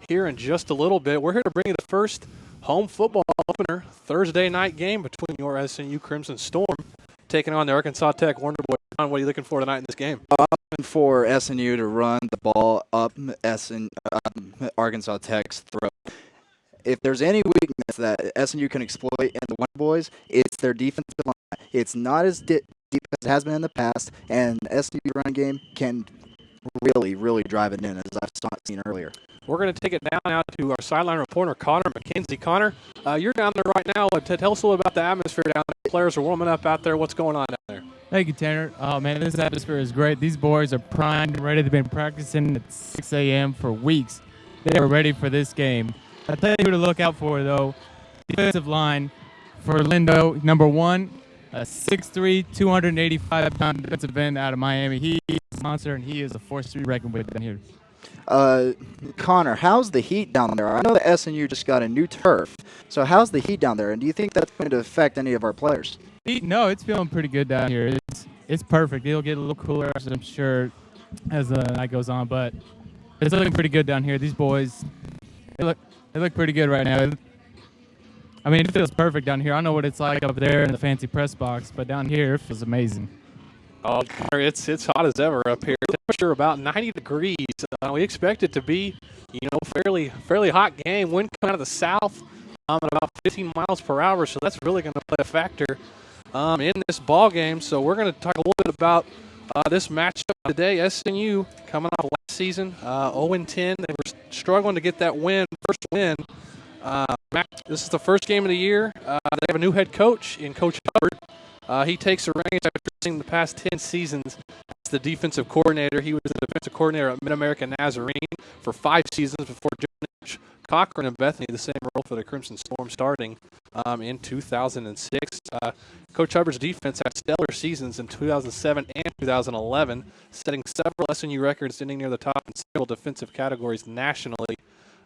here in just a little bit. We're here to bring you the first home football opener Thursday night game between your SNU Crimson Storm taking on the Arkansas Tech Wonder Boys. John, what are you looking for tonight in this game? I'm looking for SNU to run the ball up Arkansas Tech's throat. If there's any weakness that SNU can exploit in the Wonder Boys, it's their defensive line. It's not as deep as it has been in the past, and the SNU running game can really drive it in, as I've seen earlier. We're going to take it down now to our sideline reporter, Connor McKenzie. Connor, you're down there right now. Tell us a little about the atmosphere down there. Players are warming up out there. What's going on down there? Thank you, Tanner. Oh, man, this atmosphere is great. These boys are primed and ready. They've been practicing at 6 a.m. for weeks. They are ready for this game. I'll tell you who to look out for, though. Defensive line for Lindo, number 1, a 6'3", 285-pound defensive end out of Miami. He is a monster, and he is a force to be reckoned with down here. Connor, how's the heat down there? I know that SNU just got a new turf. So how's the heat down there, and do you think that's going to affect any of our players? No, it's feeling pretty good down here. It's perfect. It'll get a little cooler, I'm sure, as the night goes on, but it's looking pretty good down here. These boys, they look pretty good right now. I mean, it feels perfect down here. I know what it's like up there in the fancy press box, but down here it feels amazing. Oh, it's hot as ever up here. Temperature about 90 degrees. We expect it to be, fairly hot game. Wind coming out of the south at about 15 miles per hour, so that's really going to play a factor in this ball game. So we're going to talk a little bit about this matchup today. SNU coming off last season, 0-10. They were struggling to get that first win. This is the first game of the year. They have a new head coach in Coach Hubbard. He takes the reins after seeing the past 10 seasons as the defensive coordinator. He was the defensive coordinator at Mid-America Nazarene for 5 seasons before joining Cochran and Bethany, the same role for the Crimson Storm, starting in 2006. Coach Hubbard's defense had stellar seasons in 2007 and 2011, setting several SNU records, ending near the top in several defensive categories nationally.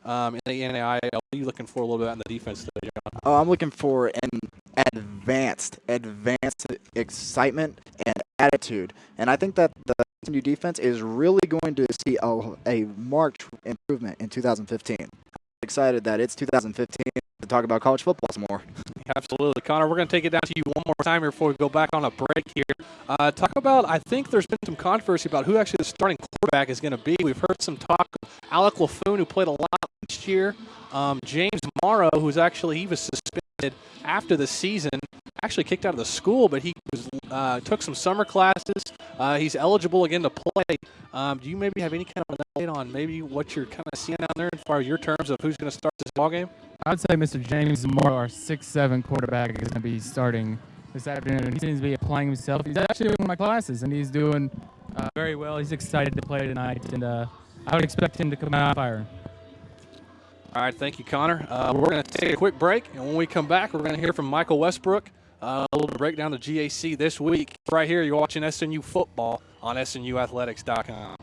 In the NAIA, what are you looking for a little bit on the defense today, John? Oh, I'm looking for an advanced excitement and attitude. And I think that the SNU defense is really going to see a marked improvement in 2015. I'm excited that it's 2015 to talk about college football some more. Absolutely. Connor, we're going to take it down to you one more time here before we go back on a break here. Talk about, I think there's been some controversy about who actually the starting quarterback is going to be. We've heard some talk of Alec Laffoon, who played a lot last year. James Morrow, he was suspended after the season, actually kicked out of the school, but he took some summer classes. He's eligible again to play. Do you maybe have any kind of an update on maybe what you're kind of seeing down there as far as your terms of who's going to start this ballgame? I would say Mr. James Moore, our 6'7" quarterback, is going to be starting this afternoon. He seems to be applying himself. He's actually in one of my classes, and he's doing very well. He's excited to play tonight, and I would expect him to come out firing. All right, thank you, Connor. We're going to take a quick break, and when we come back, we're going to hear from Michael Westbrook, a little breakdown of GAC this week. Right here, you're watching SNU football on SNUathletics.com.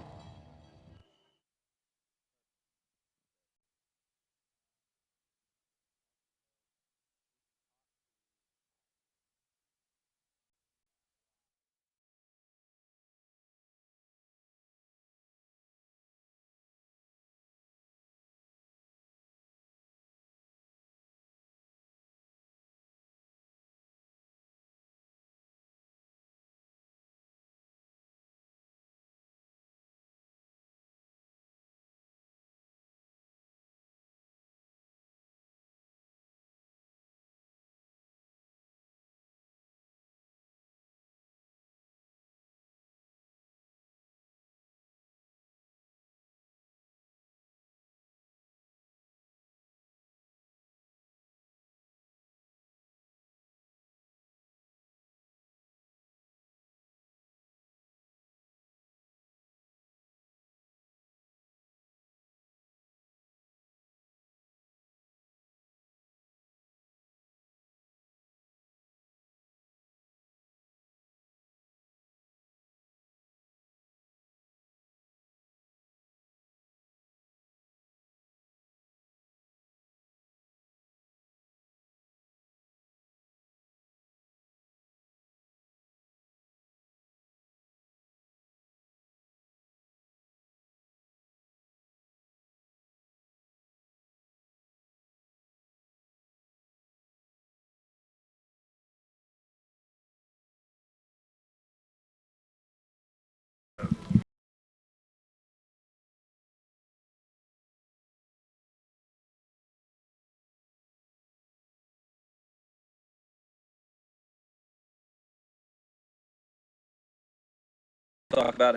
talk about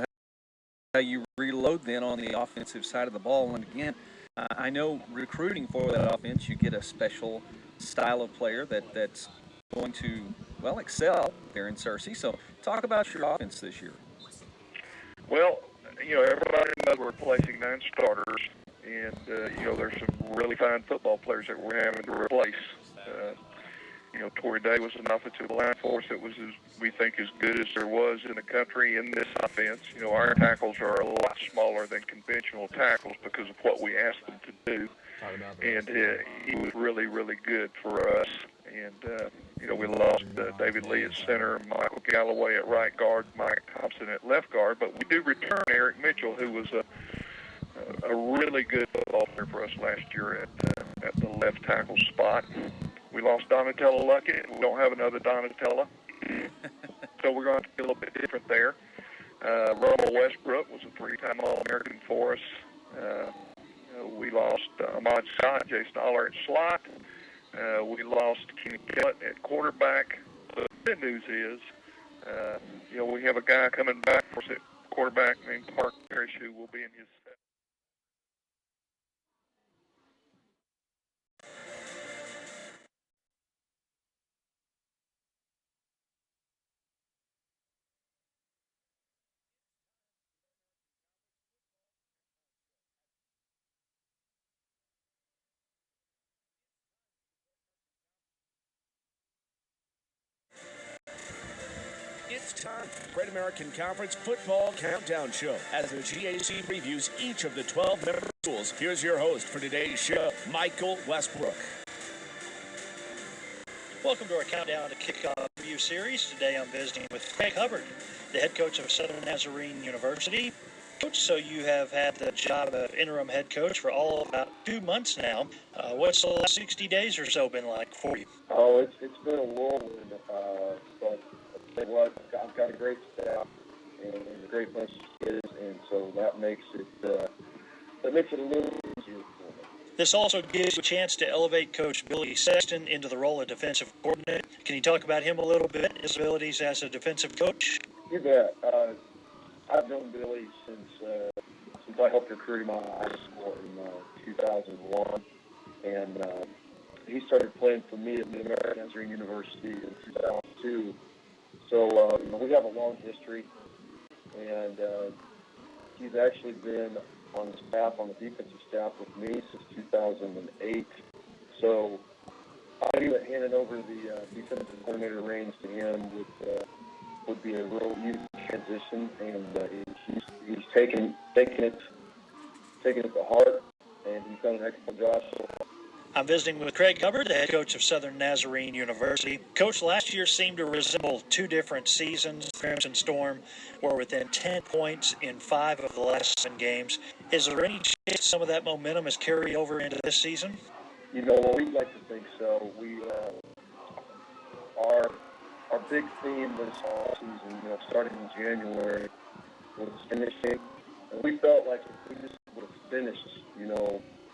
how you reload then on the offensive side of the ball. And again, I know recruiting for that offense, you get a special style of player that's going to, well, excel there in Searcy. So talk about your offense this year. Well, everybody knows we're replacing 9 starters, and, there's some really fine football players that we're having to replace. Torrey Day was an offensive line for us that was, we think, as good as there was in the country in this offense. Our tackles are a lot smaller than conventional tackles because of what we asked them to do. And he was really, really good for us. And, we lost David Lee at center, Michael Galloway at right guard, Mike Thompson at left guard. But we do return Eric Mitchell, who was a really good football player for us last year at the left tackle spot. We lost Donatella Luckett. We don't have another Donatella. So we're going to be a little bit different there. Romo Westbrook was a 3-time All-American for us. We lost Ahmad Scott, Jay Stoller at slot. We lost Kenny Kellett at quarterback. The good news is, we have a guy coming back for us at quarterback named Park Parrish who will be in his step. It's time for the Great American Conference Football Countdown Show. As the GAC previews each of the 12 member schools, here's your host for today's show, Michael Westbrook. Welcome to our Countdown to Kickoff review series. Today I'm visiting with Craig Hubbard, the head coach of Southern Nazarene University. Coach, so you have had the job of interim head coach for all of about 2 months now. What's the last 60 days or so been like for you? Oh, it's been a whirlwind, but I'll tell you what, I've got a great staff and a great bunch of kids, and so that makes it a little easier for me. This also gives you a chance to elevate Coach Billy Sexton into the role of defensive coordinator. Can you talk about him a little bit, his abilities as a defensive coach? You bet. I've known Billy since I helped recruit him out of high school in 2001, and he started playing for me at Mid-American Nazarene University in 2002. So we have a long history, and he's actually been on the staff, on the defensive staff with me since 2008. So I knew that handing over the defensive coordinator reins to him would be a real easy transition, and he's taken it to heart, and he's done an excellent job so far. I'm visiting with Craig Hubbard, the head coach of Southern Nazarene University. Coach, last year seemed to resemble 2 different seasons. Crimson Storm were within 10 points in 5 of the last 7 games. Is there any chance some of that momentum is carried over into this season? We'd like to think so. Our big theme this offseason, starting in January, was finishing. And we felt like if we just would have finished,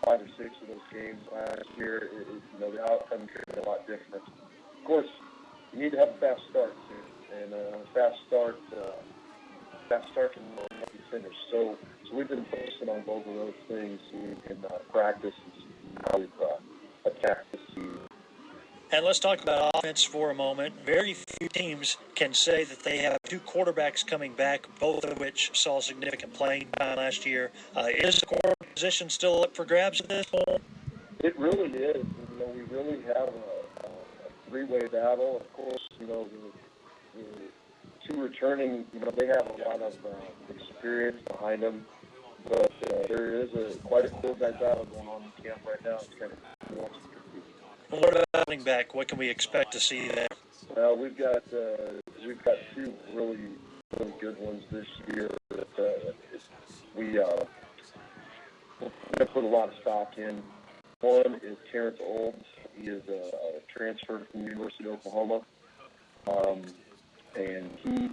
5 or 6 of those games last year, the outcome could have been a lot different. Of course, you need to have a fast start too, and a fast start can help you finish. So we've been focusing on both of those things in practice and how we've attacked this season. And let's talk about offense for a moment. Very few teams can say that they have 2 quarterbacks coming back, both of which saw significant playing time last year. Is the quarterback position still up for grabs at this point? It really is. We really have a 3-way battle. Of course, the 2 returning, they have a lot of experience behind them. But there is quite a quarterback battle going on in camp right now. It's kind of What about running back? What can we expect to see there? We've got 2 really, really good ones this year that we're going to put a lot of stock in. One is Terrence Olds. He is a transfer from the University of Oklahoma, and he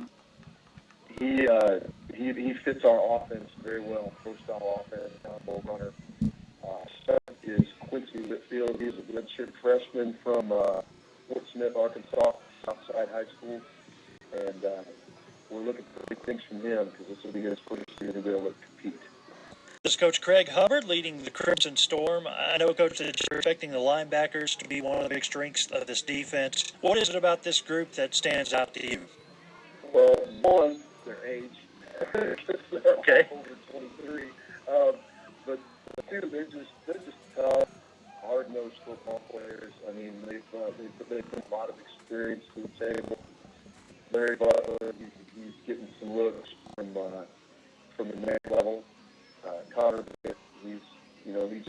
fits our offense very well. Pro-style offense, downfield runner. Second is Quincy Whitfield. He's a redshirt freshman from Fort Smith, Arkansas, Southside High School, and we're looking for big things from him because this will be his first year to be able to compete. This is Coach Craig Hubbard leading the Crimson Storm. I know, Coach, that you're expecting the linebackers to be one of the big strengths of this defense. What is it about this group that stands out to you? Well, one, their age. Okay. Over 23. But two, they're just tough, hard-nosed football players. I mean, they bring a lot of experience to the table. Larry Butler, he's getting some looks from the next level. Connor, he's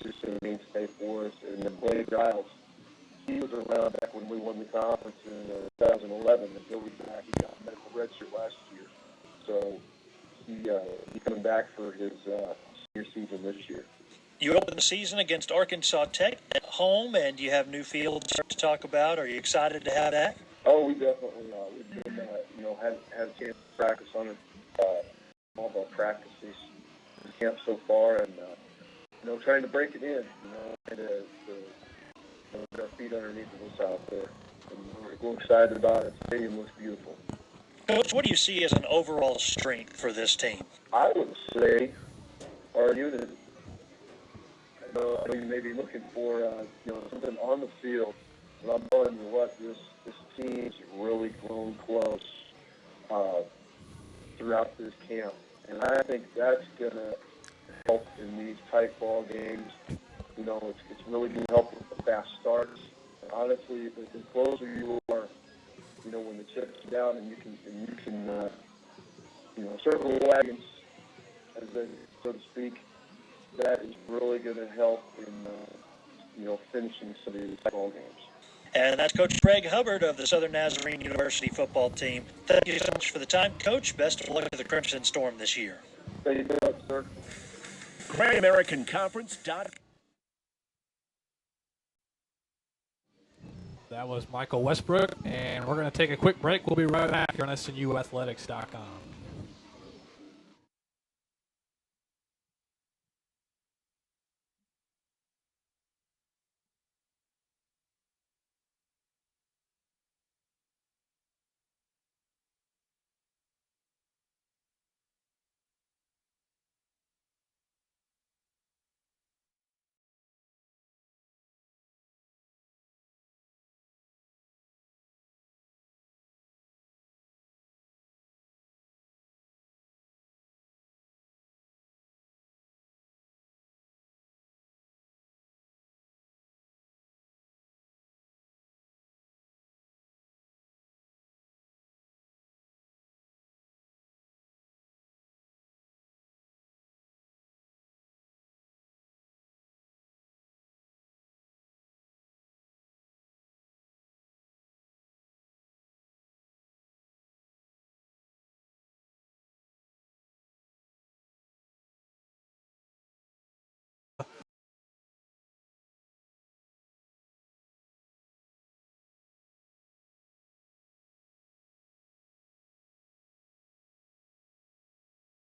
just a mainstay for us. And then Blake Giles, he was around back when we won the conference in 2011. And he'll be back. He got a medical redshirt last year. So he's coming back for his senior season this year. You open the season against Arkansas Tech at home, and you have new fields to talk about. Are you excited to have that? Oh, we definitely are. We've been, had a chance to practice on it, all of our practices in camp so far, and trying to break it in, and to get our feet underneath us out there. And we're excited about it. The stadium looks beautiful. Coach, what do you see as an overall strength for this team? I would say our unit. I know you may be looking for something on the field, but I'm telling you what, this team's really grown close throughout this camp, and I think that's gonna help in these tight ball games. It's really gonna help with the fast starts. And honestly, the closer you are, when the chips are down and you can circle the wagons, so to speak, that is really going to help in finishing some of these ball games. And that's Coach Craig Hubbard of the Southern Nazarene University football team. Thank you so much for the time, Coach. Best of luck to the Crimson Storm this year. Thank you very much, sir. GreatAmericanConference.com. That was Michael Westbrook, and we're going to take a quick break. We'll be right back here on SNUathletics.com.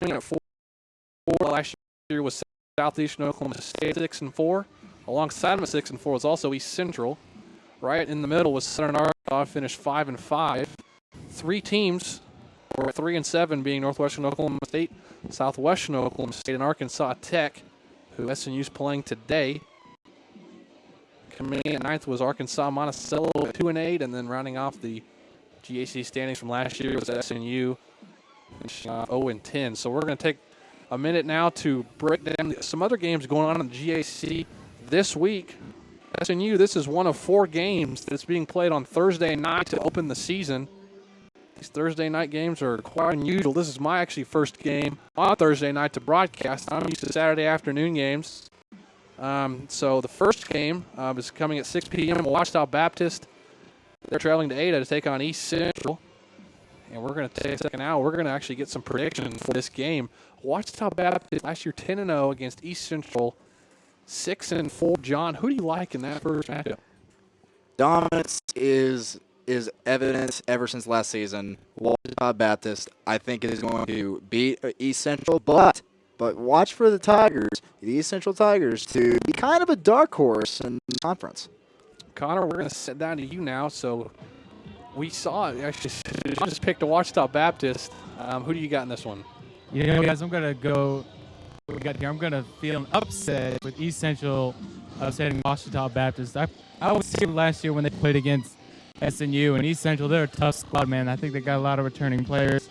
At 4 last year was Southeastern Oklahoma State 6-4. Alongside them at 6-4 was also East Central. Right in the middle was Southern Arkansas, finished 5-5. 3 teams were 3-7, being Northwestern Oklahoma State, Southwestern Oklahoma State, and Arkansas Tech, who SNU's playing today. Coming in at 9th was Arkansas Monticello at 2-8, and then rounding off the GAC standings from last year was SNU. 0-10. So we're going to take a minute now to break down some other games going on in the GAC this week. SNU, this is one of 4 games that's being played on Thursday night to open the season. These Thursday night games are quite unusual. This is my actually first game on Thursday night to broadcast. I'm used to Saturday afternoon games. So the first game is coming at 6 p.m. Ouachita Baptist. They're traveling to Ada to take on East Central. And we're going to take a second hour. We're going to actually get some predictions for this game. Ouachita Baptist last year 10-0 against East Central, 6-4. John, who do you like in that first matchup? Dominance is evident ever since last season. Ouachita Baptist, I think, is going to beat East Central, but watch for the Tigers, the East Central Tigers, to be kind of a dark horse in the conference. Connor, we're going to sit down to you now. So we saw it. Actually, just picked Ouachita Baptist. Who do you got in this one? You know, guys, I'm going to go. What we got here, I'm going to feel an upset with East Central upsetting Ouachita Baptist. I was here last year when they played against SNU, and East Central, they're a tough squad, man. I think they got a lot of returning players.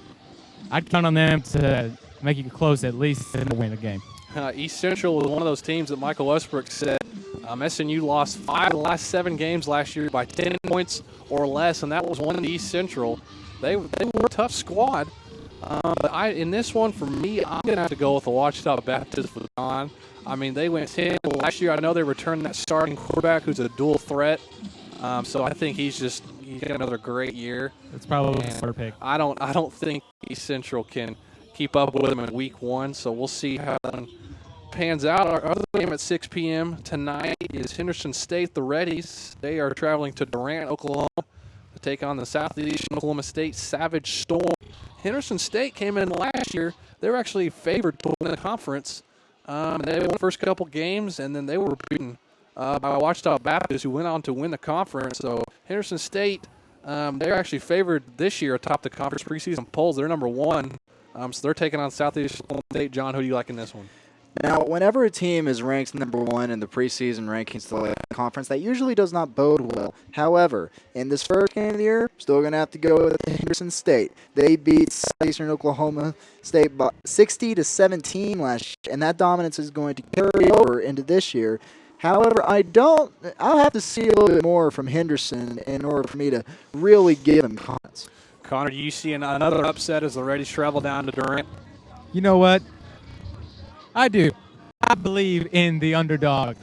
I'd count on them to make it close at least and win a game. East Central was one of those teams that Michael Westbrook said SNU lost 5 of the last 7 games last year by 10 points or less, and that was one in East Central. They were a tough squad. But in this one, for me, I'm going to have to go with the Ouachita Baptist with Don. I mean, they went 10 last year. I know they returned that starting quarterback who's a dual threat. So I think he's got another great year. It's probably a better pick. I don't think East Central can keep up with them in week 1. So we'll see how that one pans out. Our other game at 6 p.m. tonight is Henderson State, the Reddies. They are traveling to Durant, Oklahoma, to take on the Southeastern Oklahoma State Savage Storm. Henderson State came in last year. They were actually favored to win the conference. They won the first couple games, and then they were beaten by Ouachita Baptist, who went on to win the conference. So Henderson State, they're actually favored this year atop the conference preseason polls. They're number 1. So they're taking on Southeastern Oklahoma State. John, who do you like in this one? Now, whenever a team is ranked number 1 in the preseason rankings to the conference, that usually does not bode well. However, in this first game of the year, still going to have to go with Henderson State. They beat Southeastern Oklahoma State by 60-17 last year, and that dominance is going to carry over into this year. However, I'll have to see a little bit more from Henderson in order for me to really give them confidence. Connor, do you see another upset as the Reddies travel down to Durant? You know what? I do. I believe in the underdog.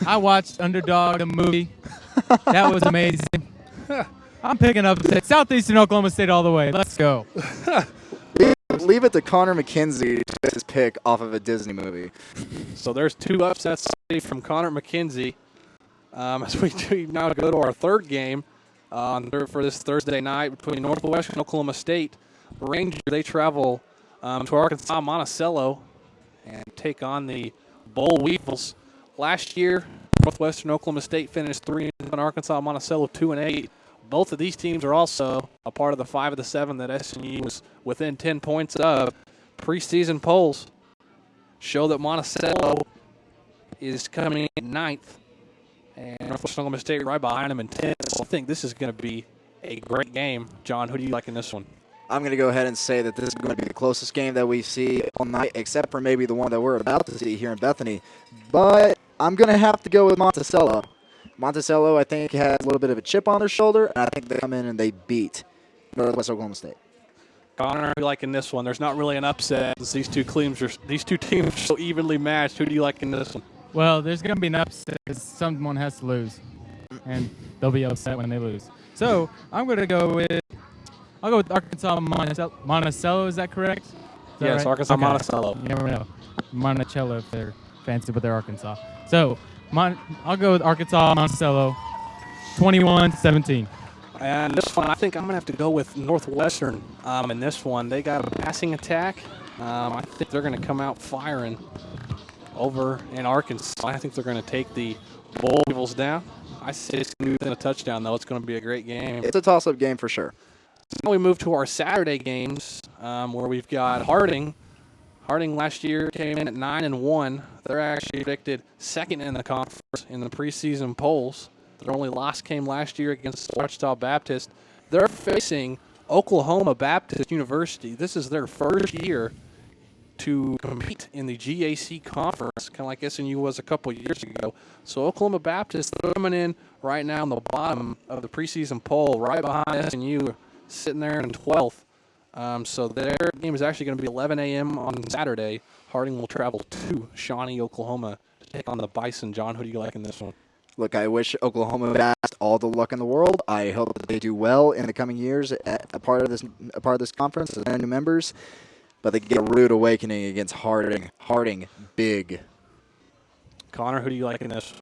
I watched Underdog, the movie. That was amazing. I'm picking up Southeastern Oklahoma State all the way. Let's go. Leave it to Connor McKenzie to get his pick off of a Disney movie. So there's 2 upsets from Connor McKenzie. As we now go to our third game for this Thursday night between Northwestern and Oklahoma State. Rangers, they travel to Arkansas Monticello and take on the Boll Weevils. Last year, Northwestern Oklahoma State finished 3-1, Arkansas Monticello 2-8. Both of these teams are also a part of the 5 of the 7 that SNU was within 10 points of. Preseason polls show that Monticello is coming in 9th, and Northwestern Oklahoma State right behind them in 10th. So I think this is going to be a great game. John, who do you like in this one? I'm going to go ahead and say that this is going to be the closest game that we see all night, except for maybe the one that we're about to see here in Bethany. But I'm going to have to go with Monticello. Monticello, I think, has a little bit of a chip on their shoulder, and I think they come in and they beat Northwest Oklahoma State. Connor, who do you like in this one? There's not really an upset. These two teams are so evenly matched. Who do you like in this one? Well, there's going to be an upset because someone has to lose, and they'll be upset when they lose. So I'll go with Arkansas Monticello. Is that correct? Is that yes, right? Arkansas Okay. Monticello. You never know. Monticello if they're fancy, but they're Arkansas. So I'll go with Arkansas Monticello, 21-17. And this one, I think I'm going to have to go with Northwestern in this one. They got a passing attack. I think they're going to come out firing over in Arkansas. I think they're going to take the Boll Weevils down. I say it's going to be within a touchdown, though. It's going to be a great game. It's a toss-up game for sure. So now we move to our Saturday games where we've got Harding. Harding last year came in at 9-1. They're actually predicted 2nd in the conference in the preseason polls. Their only loss came last year against Ouachita Baptist. They're facing Oklahoma Baptist University. This is their first year to compete in the GAC conference, kind of like SNU was a couple years ago. So Oklahoma Baptist, they're coming in right now on the bottom of the preseason poll, right behind SNU, sitting there in 12th. So their game is actually going to be 11 a.m. on Saturday. Harding will travel to Shawnee, Oklahoma to take on the Bison. John, who do you like in this one? Look, I wish Oklahoma Baptist all the luck in the world. I hope that they do well in the coming years a part of this conference as their new members. But they get a rude awakening against Harding. Harding, big. Connor, who do you like in this?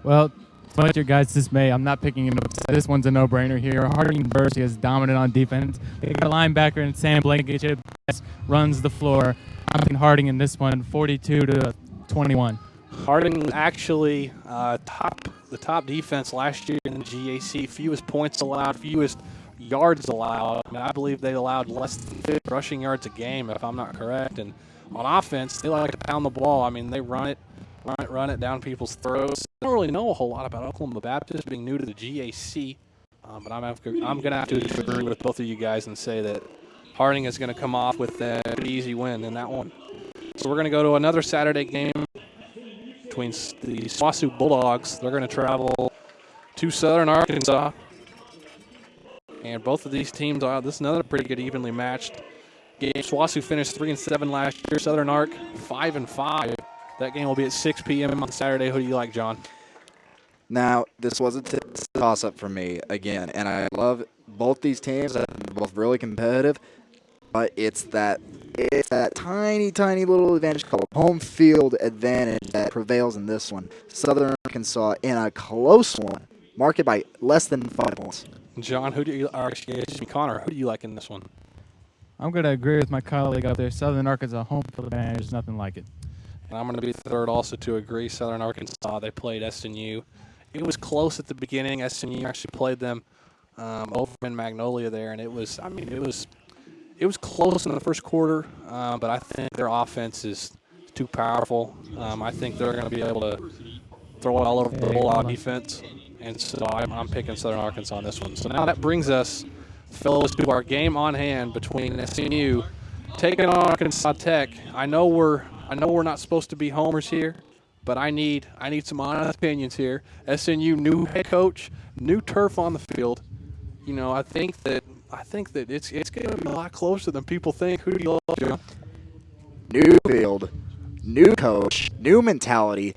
Well, despite your guys' dismay, I'm not picking an upset. This one's a no-brainer here. Harding University is dominant on defense. They got a linebacker in Sam Blankenship that runs the floor. I'm picking Harding in this one, 42-21. Harding actually the top defense last year in the GAC. Fewest points allowed, fewest yards allowed. I mean, I believe they allowed less than 50 rushing yards a game, if I'm not correct. And on offense, they like to pound the ball. I mean, they run it down people's throats. I don't really know a whole lot about Oklahoma Baptist being new to the GAC, but I'm going to have to agree with both of you guys and say that Harding is going to come off with an easy win in that one. So we're going to go to another Saturday game between the SWOSU Bulldogs. They're going to travel to Southern Arkansas. And both of these teams, this is another pretty good evenly matched game. SWOSU finished 3-7 last year. Southern Ark 5-5. That game will be at 6 p.m. on Saturday. Who do you like, John? Now, this was a toss-up for me again, and I love both these teams. They're both really competitive, but it's that tiny, tiny little advantage called home field advantage that prevails in this one. Southern Arkansas in a close one, marked it by less than 5 points. John, Connor, who do you like in this one? I'm going to agree with my colleague up there. Southern Arkansas home field advantage is nothing like it. And I'm going to be third also to agree. Southern Arkansas, they played SNU. It was close at the beginning. SNU actually played them over in Magnolia there, and it was close in the first quarter, but I think their offense is too powerful. I think they're going to be able to throw it all over the Bulldog defense, and so I'm picking Southern Arkansas on this one. So now that brings us, fellas, to our game on hand between SNU taking on Arkansas Tech. I know we're not supposed to be homers here, but I need some honest opinions here. SNU new head coach, new turf on the field. You know, I think that it's going to be a lot closer than people think. Who do you love, Joe? New field, new coach, new mentality.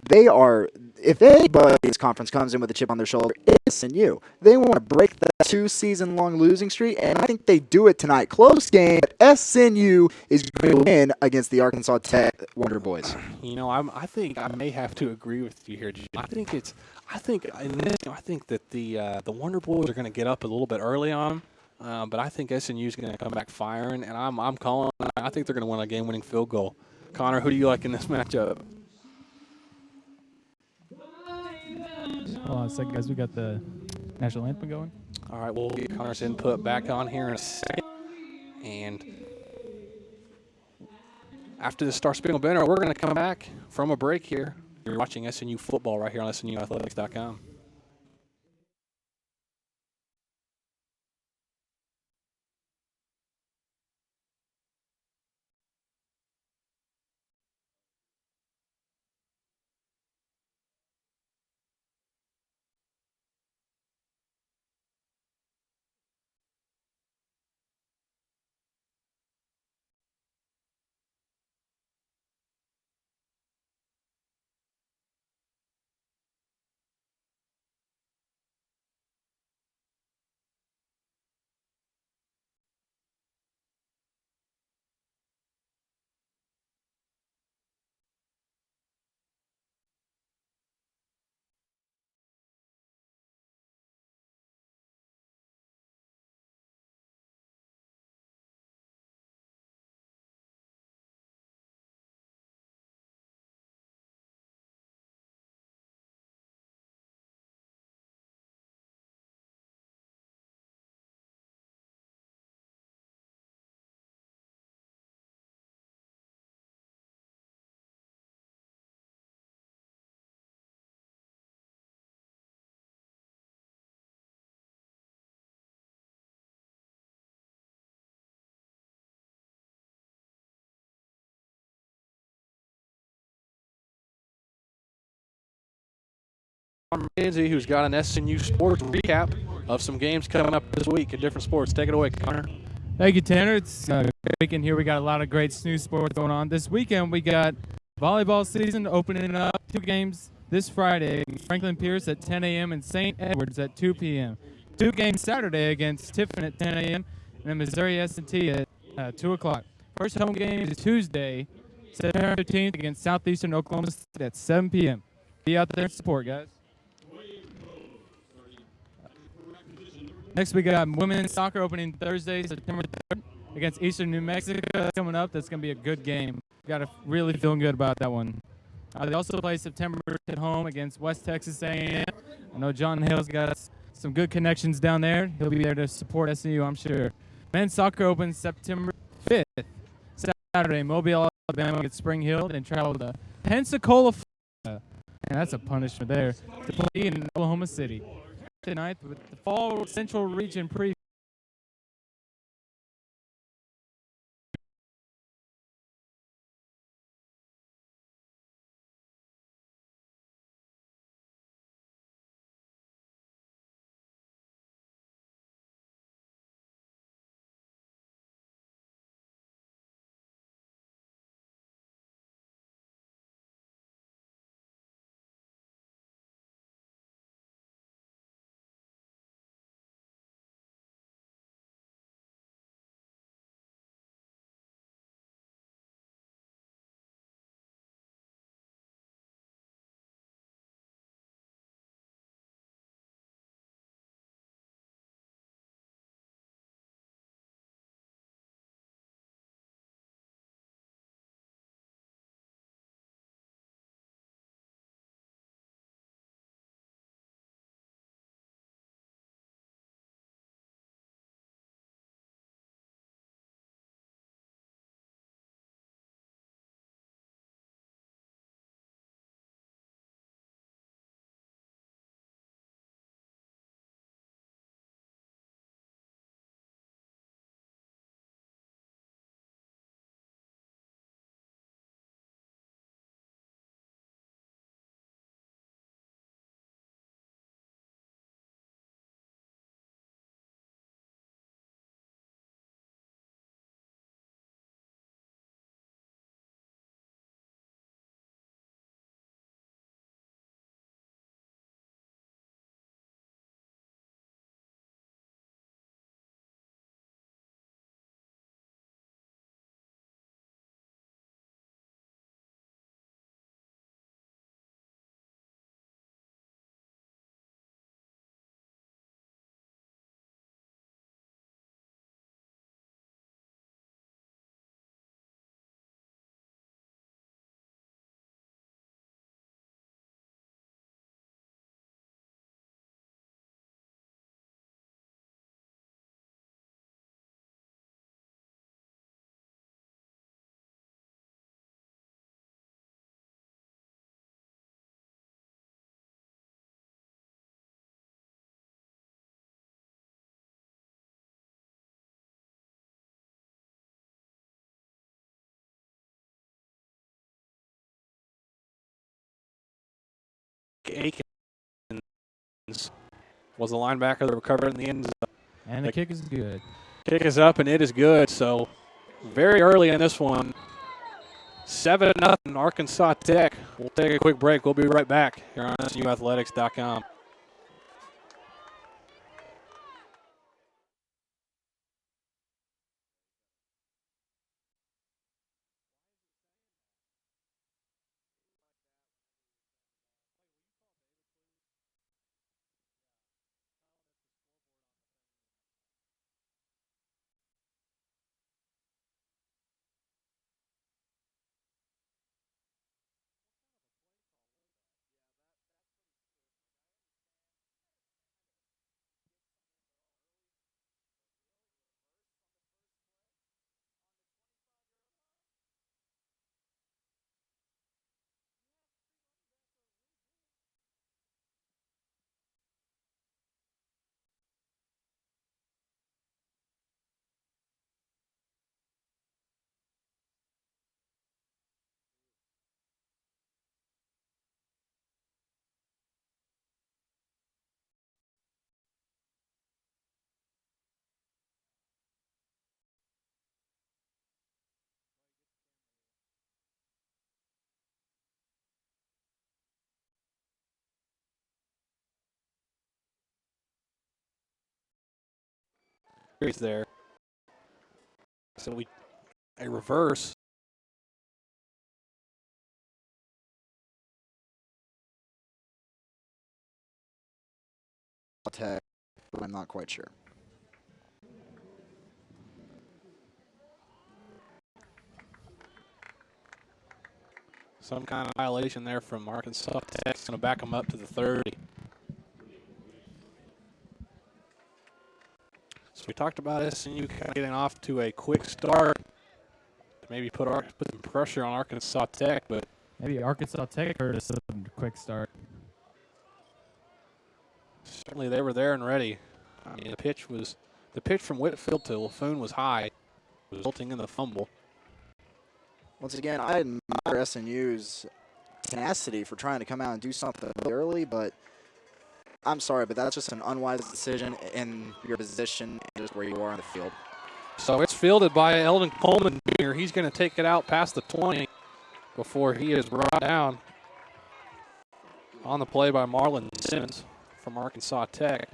They are, if anybody's conference comes in with a chip on their shoulder, it's SNU. They want to break that 2-season-long losing streak, and I think they do it tonight. Close game, but SNU is going to win against the Arkansas Tech Wonder Boys. You know, I think I may have to agree with you here, Jim. I think that the Wonder Boys are going to get up a little bit early on them, but I think SNU is going to come back firing, and I'm calling. I think they're going to win a game-winning field goal. Connor, who do you like in this matchup? Hold on a second, guys. We got the national anthem going. All right, we'll get Connor's input back on here in a second. And after the Star Spangled Banner, we're going to come back from a break here. You're watching SNU football right here on SNUathletics.com. Ramsey, who's got an SNU sports recap of some games coming up this week in different sports. Take it away, Connor. Thank you, Tanner. It's weekend here. We got a lot of great SNU sports going on. This weekend we got volleyball season opening up. 2 games this Friday. Franklin Pierce at 10 a.m. and St. Edwards at 2 p.m. 2 games Saturday against Tiffin at 10 a.m. and then Missouri S&T at 2 o'clock. First home game is Tuesday, September 15th against Southeastern Oklahoma State at 7 p.m. Be out there and support, guys. Next, we got women's soccer opening Thursday, September 3rd against Eastern New Mexico. That's coming up. That's going to be a good game. Got to really feeling good about that one. They also play September at home against West Texas A&M. I know John Hale's got some good connections down there. He'll be there to support SMU, I'm sure. Men's soccer opens September 5th, Saturday. Mobile, Alabama gets Spring Hill, then travel to Pensacola, Florida. And that's a punishment there to play in Oklahoma City. Tonight with the Fall Central Region preview. Akins was the linebacker that recovered in the end zone. And the kick is good. Kick is up, and it is good. So very early in this one, 7-0 Arkansas Tech. We'll take a quick break. We'll be right back here on SUathletics.com. There. So a reverse. Tech, but I'm not quite sure. Some kind of violation there from Arkansas Tech. Going to back them up to the 30. we talked about SMU kind of getting off to a quick start to maybe put some pressure on Arkansas Tech, but Maybe Arkansas Tech heard us a quick start. certainly they were there and ready. I mean, the pitch from Whitfield to Laffoon was high, resulting in the fumble. Once again, I admire SNU's tenacity for trying to come out and do something early, but I'm sorry, but that's just an unwise decision in your position and just where you are on the field. So it's fielded by Eldon Coleman Jr. He's going to take it out past the 20 before he is brought down on the play by Marlon Simmons from Arkansas Tech.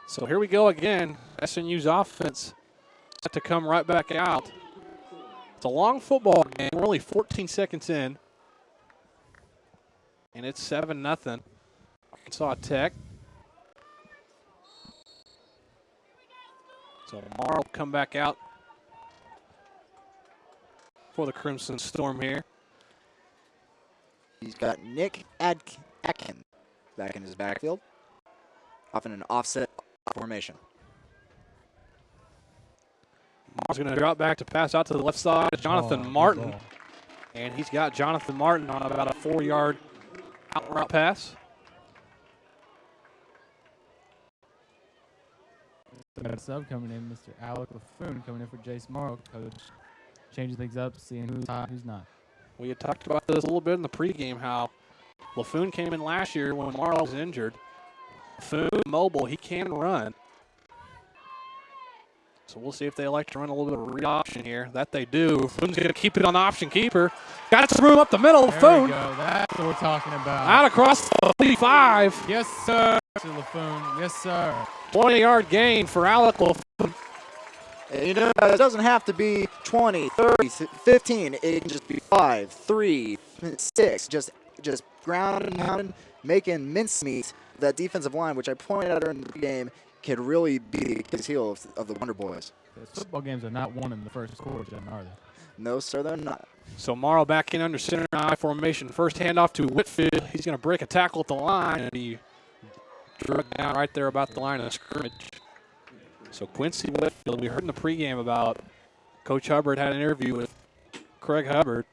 So here we go again. SNU's offense set to come right back out. It's a long football game. We're only 14 seconds in. And it's 7-0. Arkansas Tech. So Morrow will come back out for the Crimson Storm here. He's got Nick Atkin back in his backfield, off in an offset formation. Morrow's going to drop back to pass out to the left side. Jonathan Martin. And he's got Jonathan Martin on about a 4-yard out route pass. Got a sub coming in, Mr. Alec Laffoon coming in for Jace Morrow. Coach changing things up, seeing who's hot, who's not. We had talked about this a little bit in the pregame, how Laffoon came in last year when Morrow was injured. Laffoon, mobile, he can run. So we'll see if they like to run a little bit of a read option here. That they do. Laffoon's going to keep it on the option keeper. Got some room up the middle. There Laffoon we go. That's what we're talking about. out across the 35. Yes, sir, Mr. Laffoon. Yes, sir. 20-yard gain for Alec Laffoon. You know, it doesn't have to be 20, 30, 15. It can just be 5, 3, 6. Just ground and pounding, making mincemeat. That defensive line, which I pointed out during the game, could really be the Achilles heel of the Wonder Boys. Those football games are not won in the first quarter, are they? No, sir, they're not. So Morrow back in under center I formation. First handoff to Whitfield. He's going to break a tackle at the line and be drugged down right there about the line of scrimmage. So Quincy Whitfield, we heard in the pregame about Coach Hubbard had an interview with Craig Hubbard,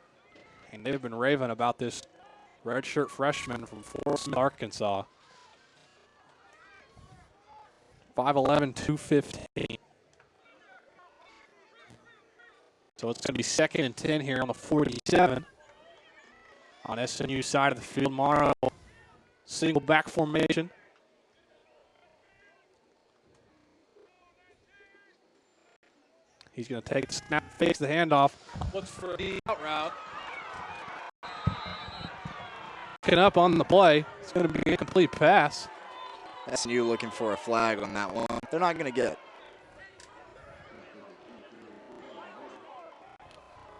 and they've been raving about this redshirt freshman from Fort Smith, Arkansas. 5'11", 215. So it's going to be 2nd and 10 here on the 47. On SNU side of the field, Morrow, single back formation. He's going to take the snap, face the handoff. Looks for the out route. Picking up on the play. It's going to be a complete pass. SNU looking for a flag on that one. They're not going to get it.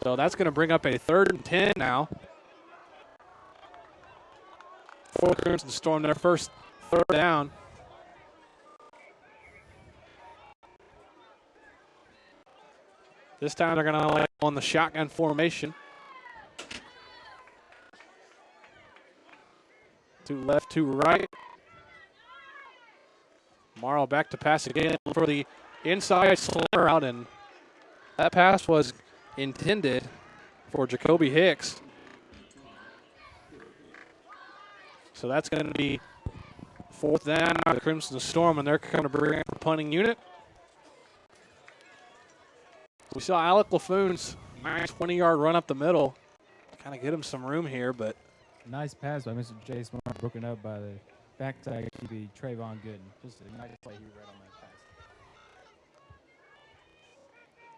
So that's going to bring up a 3rd and 10 now. For the Crimson Storm, their first 3rd down. This time they're going to lay on the shotgun formation. To left, to right. Morrow back to pass again for the inside slammer out, and that pass was intended for Jacoby Hicks. So that's going to be 4th down for the Crimson Storm, and they're going to bring up the punting unit. We saw Alec Laffoon's nice 20-yard run up the middle. Kind of get him some room here, but Nice pass by Mr. Jace Morrow, broken up by the backside QB Trayvon Gooden. Just a nice play he read on that pass.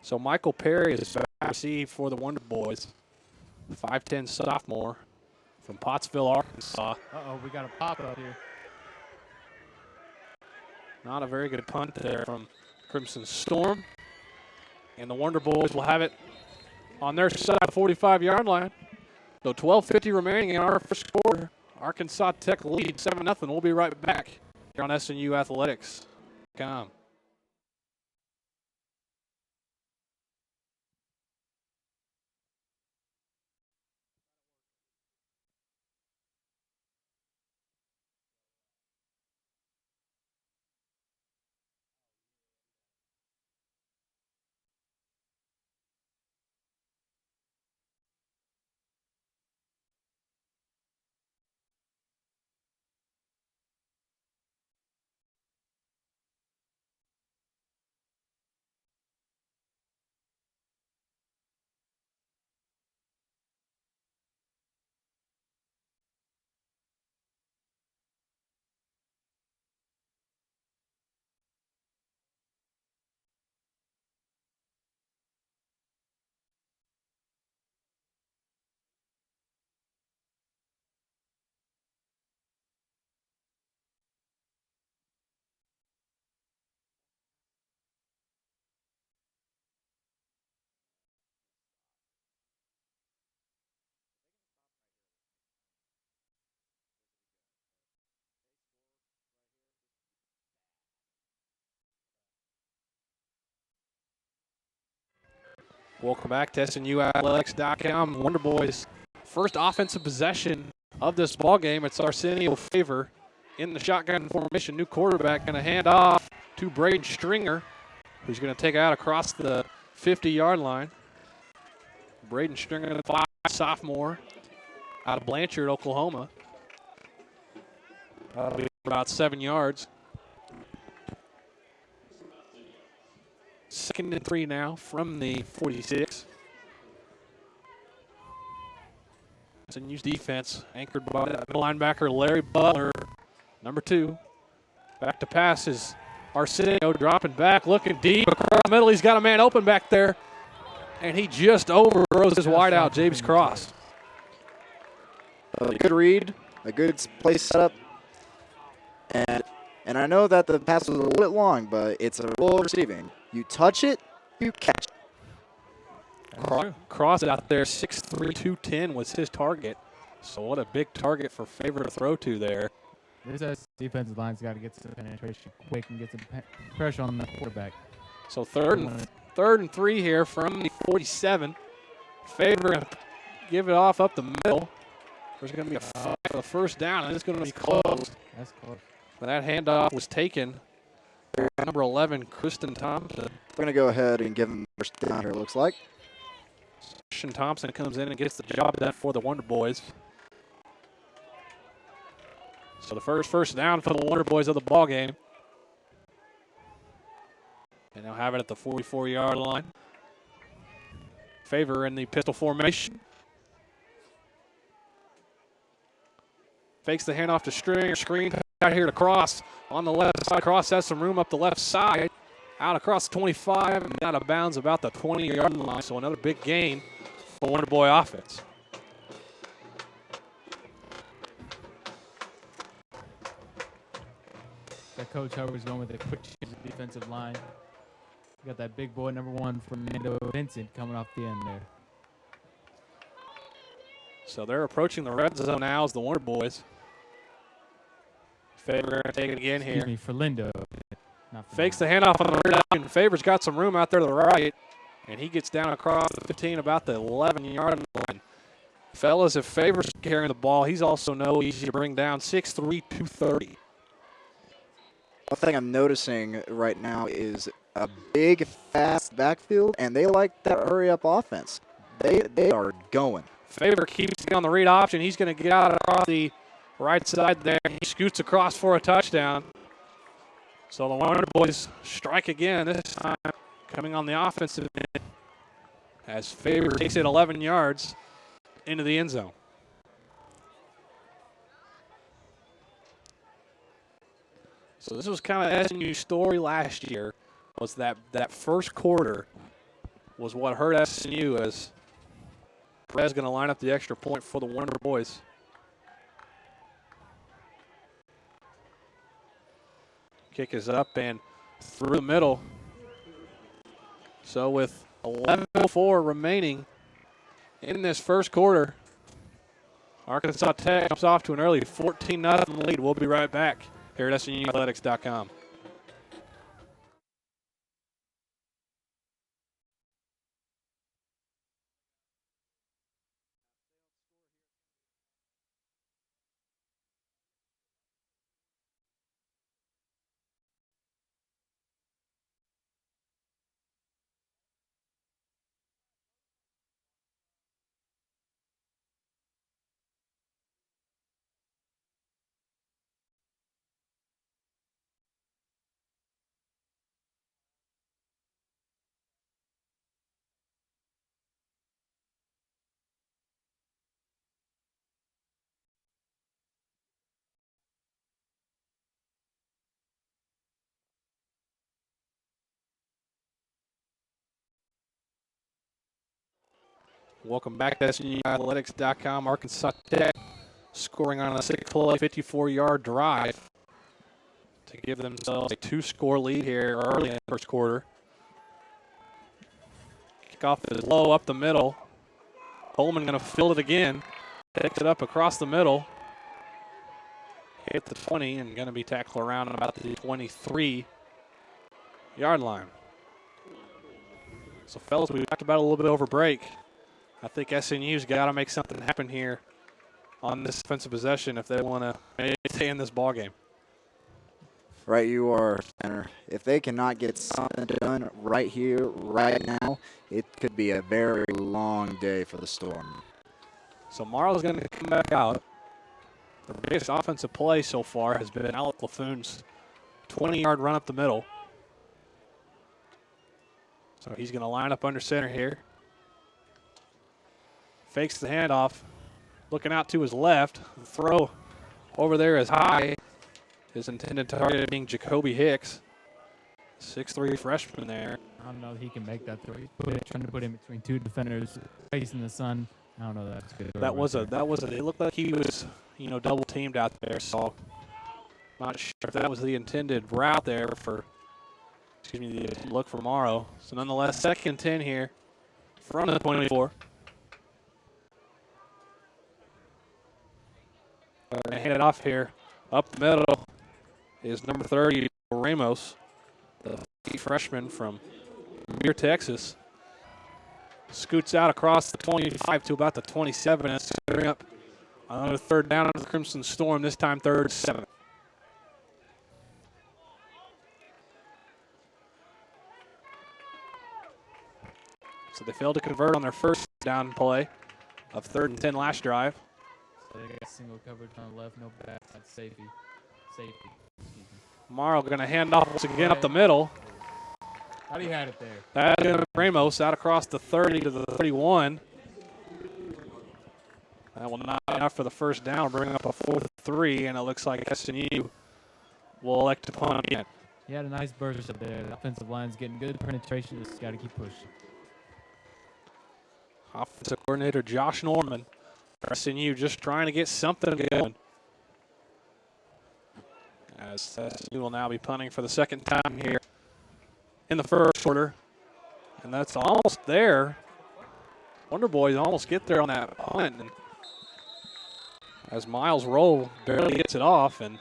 so Michael Perry is received for the Wonder Boys. 5'10" sophomore from Pottsville, Arkansas. Uh-oh, we got a pop-up here. Not a very good punt there from Crimson Storm. And the Wonder Boys will have it on their side of the 45-yard line. So 12:50 remaining in our first quarter. Arkansas Tech lead 7-0. We'll be right back here on SNU Athletics.com. Welcome back to SNUathletics.com. Wonder Boys' first offensive possession of this ball game. It's Arsenio Favor in the shotgun formation. New quarterback going to hand off to Braden Stringer, who's going to take out across the 50-yard line. Braden Stringer, sophomore, out of Blanchard, Oklahoma. That'll be about 7 yards. 2nd and 3 now from the 46. SNU's defense anchored by linebacker Larry Butler, number 2. Back to pass is Arsenio dropping back, looking deep across the middle. He's got a man open back there, and he just overthrows his wideout, James Cross. A good read, a good play setup, and I know that the pass was a little bit long, but it's a roll receiving. You touch it, you catch it. Cross out there, 6'3", 210 was his target. So what a big target for Favor to throw to there. This defensive line's got to get some penetration quick and get some pressure on the quarterback. So third and 3 here from the 47. Favor gonna give it off up the middle. There's going to be a fight for the first down, and it's going to be closed. That's close. But that handoff was taken. Number 11, Kristen Thompson. We're going to go ahead and give him first down here, it looks like. Kristen Thompson comes in and gets the job done for the Wonder Boys. So the first down for the Wonder Boys of the ball game. And they'll have it at the 44-yard line. Favor in the pistol formation. Fakes the handoff to Stringer. Screen out here to Cross on the left side. Cross has some room up the left side. Out across 25 and out of bounds about the 20-yard line. So another big gain for Wonder Boy offense. That Coach Hubbard's going with a quick change of defensive line. You got that big boy, number 1, Fernando Vincent, coming off the end there. So they're approaching the red zone now as the Wonder Boys. Favor going to take it again here. Excuse me, Ferlindo. Fakes the handoff on the right, and Favor's got some room out there to the right, and he gets down across the 15, about the 11-yard line. Fellas, if Favor's carrying the ball, he's also no easy to bring down, 6'3", 230. One thing I'm noticing right now is a big, fast backfield, and they like that hurry-up offense. They are going. Favor keeps it on the read option. He's going to get out across the right side there. He scoots across for a touchdown. So the Wonder Boys strike again, this time coming on the offensive end as Favor takes it 11 yards into the end zone. So this was kind of SNU's story last year, was that first quarter was what hurt SNU, as Perez going to line up the extra point for the Wonder Boys. Kick is up and through the middle. So with 11:04 remaining in this first quarter, Arkansas Tech jumps off to an early 14-0 lead. We'll be right back here at SNUathletics.com. Welcome back to SNUathletics.com. Arkansas Tech scoring on a 6-play, 54-yard drive to give themselves a 2-score lead here early in the first quarter. Kickoff is low up the middle. Holman going to field it again. Picks it up across the middle. Hit the 20 and going to be tackled around about the 23-yard line. So, fellas, we talked about it a little bit over break. I think SNU's got to make something happen here on this defensive possession if they want to stay in this ball game. Right you are, Tanner. If they cannot get something done right here, right now, it could be a very long day for the Storm. So Marl's going to come back out. The biggest offensive play so far has been Alec LaFoon's 20-yard run up the middle. So he's going to line up under center here. Fakes the handoff. Looking out to his left. The throw over there is high. His intended target being Jacoby Hicks. 6'3" freshman there. I don't know if he can make that throw. He's trying to put him between two defenders facing the sun. I don't know if that's good. It looked like he was, double teamed out there. So not sure if that was the intended route there the look for Morrow. So nonetheless, 2nd and 10 here from the 24. Going to hand it off here. Up the middle is number 30, Ramos, the freshman from Muir, Texas. Scoots out across the 25 to about the 27. It's going to bring up another 3rd down of the Crimson Storm, this time 3rd and 7. So they failed to convert on their first down play of 3rd and 10 last drive. So they got single coverage on the left, no backside safety. Morrow going to hand off once again up the middle. How do you have it there? That's going to be Ramos out across the 30 to the 31. That will not be enough for the first down, bring up a 4th and 3, and it looks like SNU will elect to punt again. He had a nice burst up there. The offensive line's getting good penetration. Just got to keep pushing. Offensive coordinator Josh Norman for SNU just trying to get something going. As SNU will now be punting for the 2nd time here in the first quarter. And that's almost there. Wonder Boys almost get there on that punt. And as Miles Rowe barely gets it off. And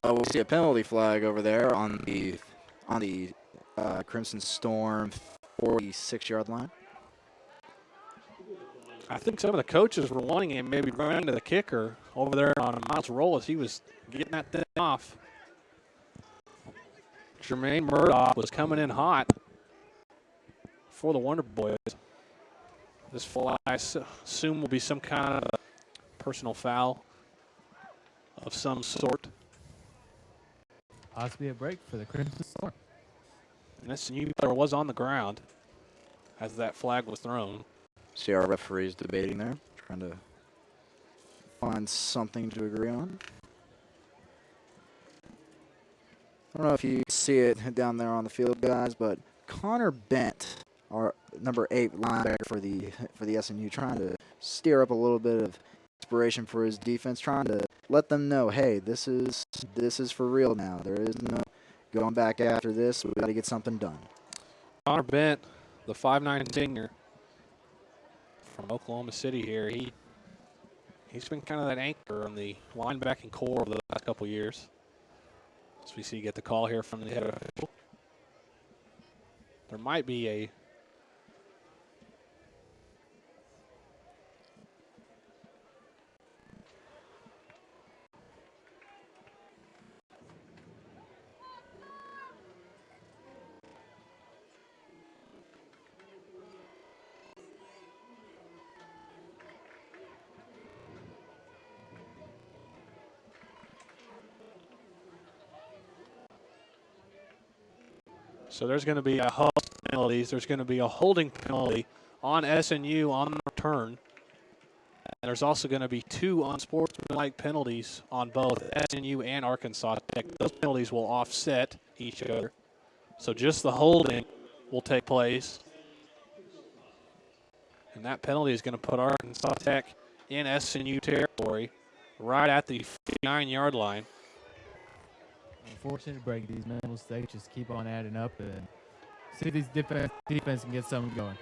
we'll see a penalty flag over there on the Crimson Storm 46-yard line. I think some of the coaches were wanting him maybe run to the kicker over there on Miles Rowe as he was getting that thing off. Jermaine Murdoch was coming in hot for the Wonder Boys. This flag, I assume, will be some kind of a personal foul of some sort. Possibly a break for the Crimson Storm. And this new player was on the ground as that flag was thrown. See our referees debating there, trying to find something to agree on. I don't know if you see it down there on the field, guys, but Connor Bent, our number 8 linebacker for the SNU, trying to steer up a little bit of inspiration for his defense, trying to let them know, hey, this is for real now. There is no going back after this. We've got to get something done. Connor Bent, the 5'9" senior from Oklahoma City here, he's been kind of that anchor on the linebacking core over the last couple years. As we see get the call here from the head official. There might be a So there's going to be a penalties. There's going to be a holding penalty on SNU on the return. And there's also going to be 2 unsportsmanlike penalties on both SNU and Arkansas Tech. Those penalties will offset each other. So just the holding will take place. And that penalty is going to put Arkansas Tech in SNU territory right at the 59-yard line. Unfortunate break. These mental mistakes just keep on adding up, and see if these defense can get something going.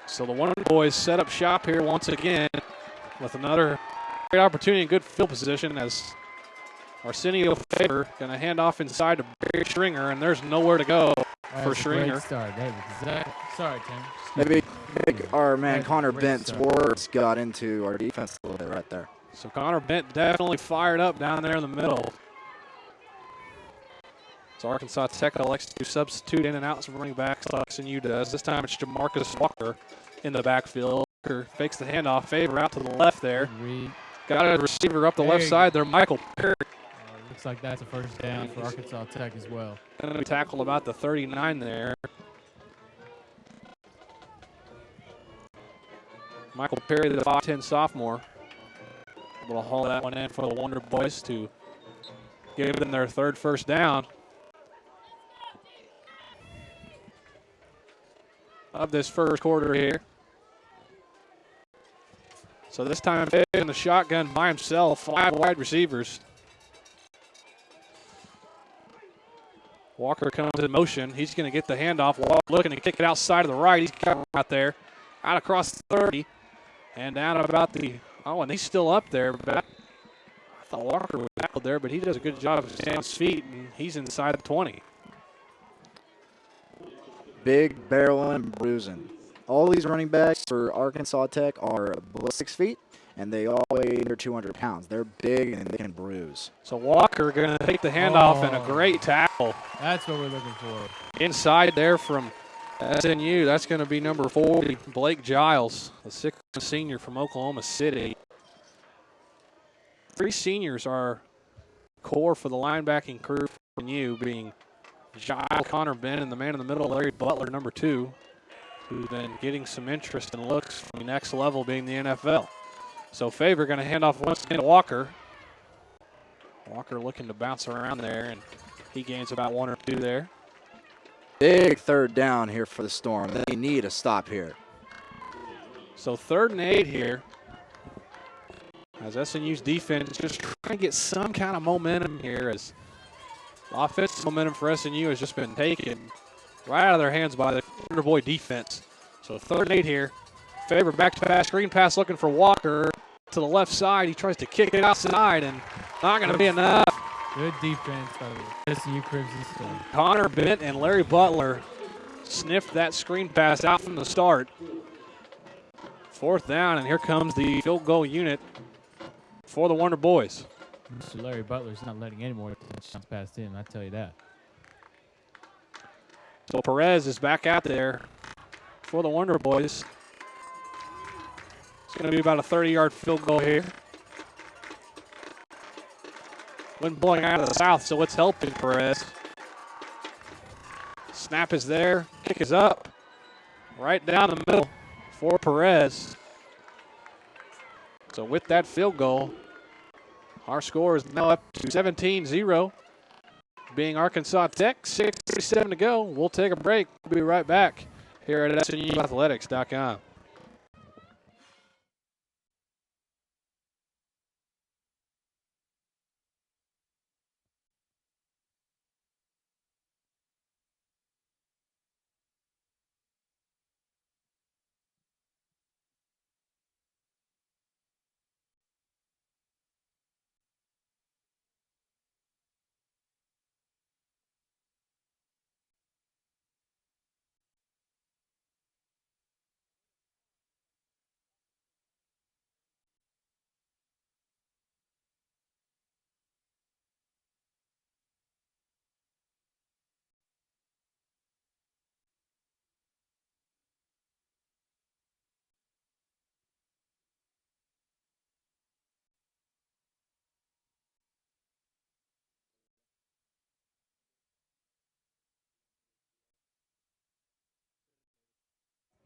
So the Wonder Boys set up shop here once again with another great opportunity and good field position as Arsenio Faber going to hand off inside to Barry Stringer, and there's nowhere to go. for That's a great Schreiner. start. That is exact. Sorry, Tim. Maybe our man That's a Connor great Bent's start. words got into our defense a little bit right there. So Connor Bent definitely fired up down there in the middle. So Arkansas Tech elects to substitute in and out some running backs like SNU does. This time it's Jamarcus Walker in the backfield. Walker fakes the handoff. Favor out to the left there. Reed. Got a receiver up the There left you side there. Michael Perry Looks like that's a first down for Arkansas Tech as well. going to be tackled about the 39 there. Michael Perry, the 5'10 sophomore, able to haul that one in for the Wonder Boys to give them their third first down of this first quarter here. So this time in the shotgun by himself, 5 wide receivers. Walker comes in motion. He's going to get the handoff. Walker looking to kick it outside of the right. He's got it out there, out across the 30, and down about the, and he's still up there. But I thought Walker was tackled there, but he does a good job of staying on his feet, and he's inside the 20. Big barreling and bruising. All these running backs for Arkansas Tech are below 6 feet, and they all weigh near 200 pounds. They're big and they can bruise. So Walker going to take the handoff and a great tackle. That's what we're looking for. Inside there from SNU, that's going to be number 40, Blake Giles, the 6th senior from Oklahoma City. 3 seniors are core for the linebacking crew for SNU, being Giles, Connor Bent, and the man in the middle, Larry Butler, number 2, who's been getting some interest and looks from the next level being the NFL. So Favor going to hand off once again to Walker. Walker looking to bounce around there, and he gains about 1 or 2 there. Big third down here for the Storm. They need a stop here. So 3rd and 8 here. As SNU's defense is just trying to get some kind of momentum here, as offensive momentum for SNU has just been taken right out of their hands by the Wonder Boy defense. So 3rd and 8 here. Favor back to pass, screen pass looking for Walker to the left side. He tries to kick it outside and not going to be enough. Good defense by the SNU Crimson Storm. Connor Bent and Larry Butler sniffed that screen pass out from the start. 4th down, and here comes the field goal unit for the Wonder Boys. Mr. Larry Butler's not letting any more touchdowns past him, I tell you that. So Perez is back out there for the Wonder Boys. It's going to be about a 30-yard field goal here. Wind blowing out of the south, so it's helping Perez. Snap is there. Kick is up. Right down the middle for Perez. So with that field goal, our score is now up to 17-0. Being Arkansas Tech, 6:37 to go. We'll take a break. We'll be right back here at SNUathletics.com.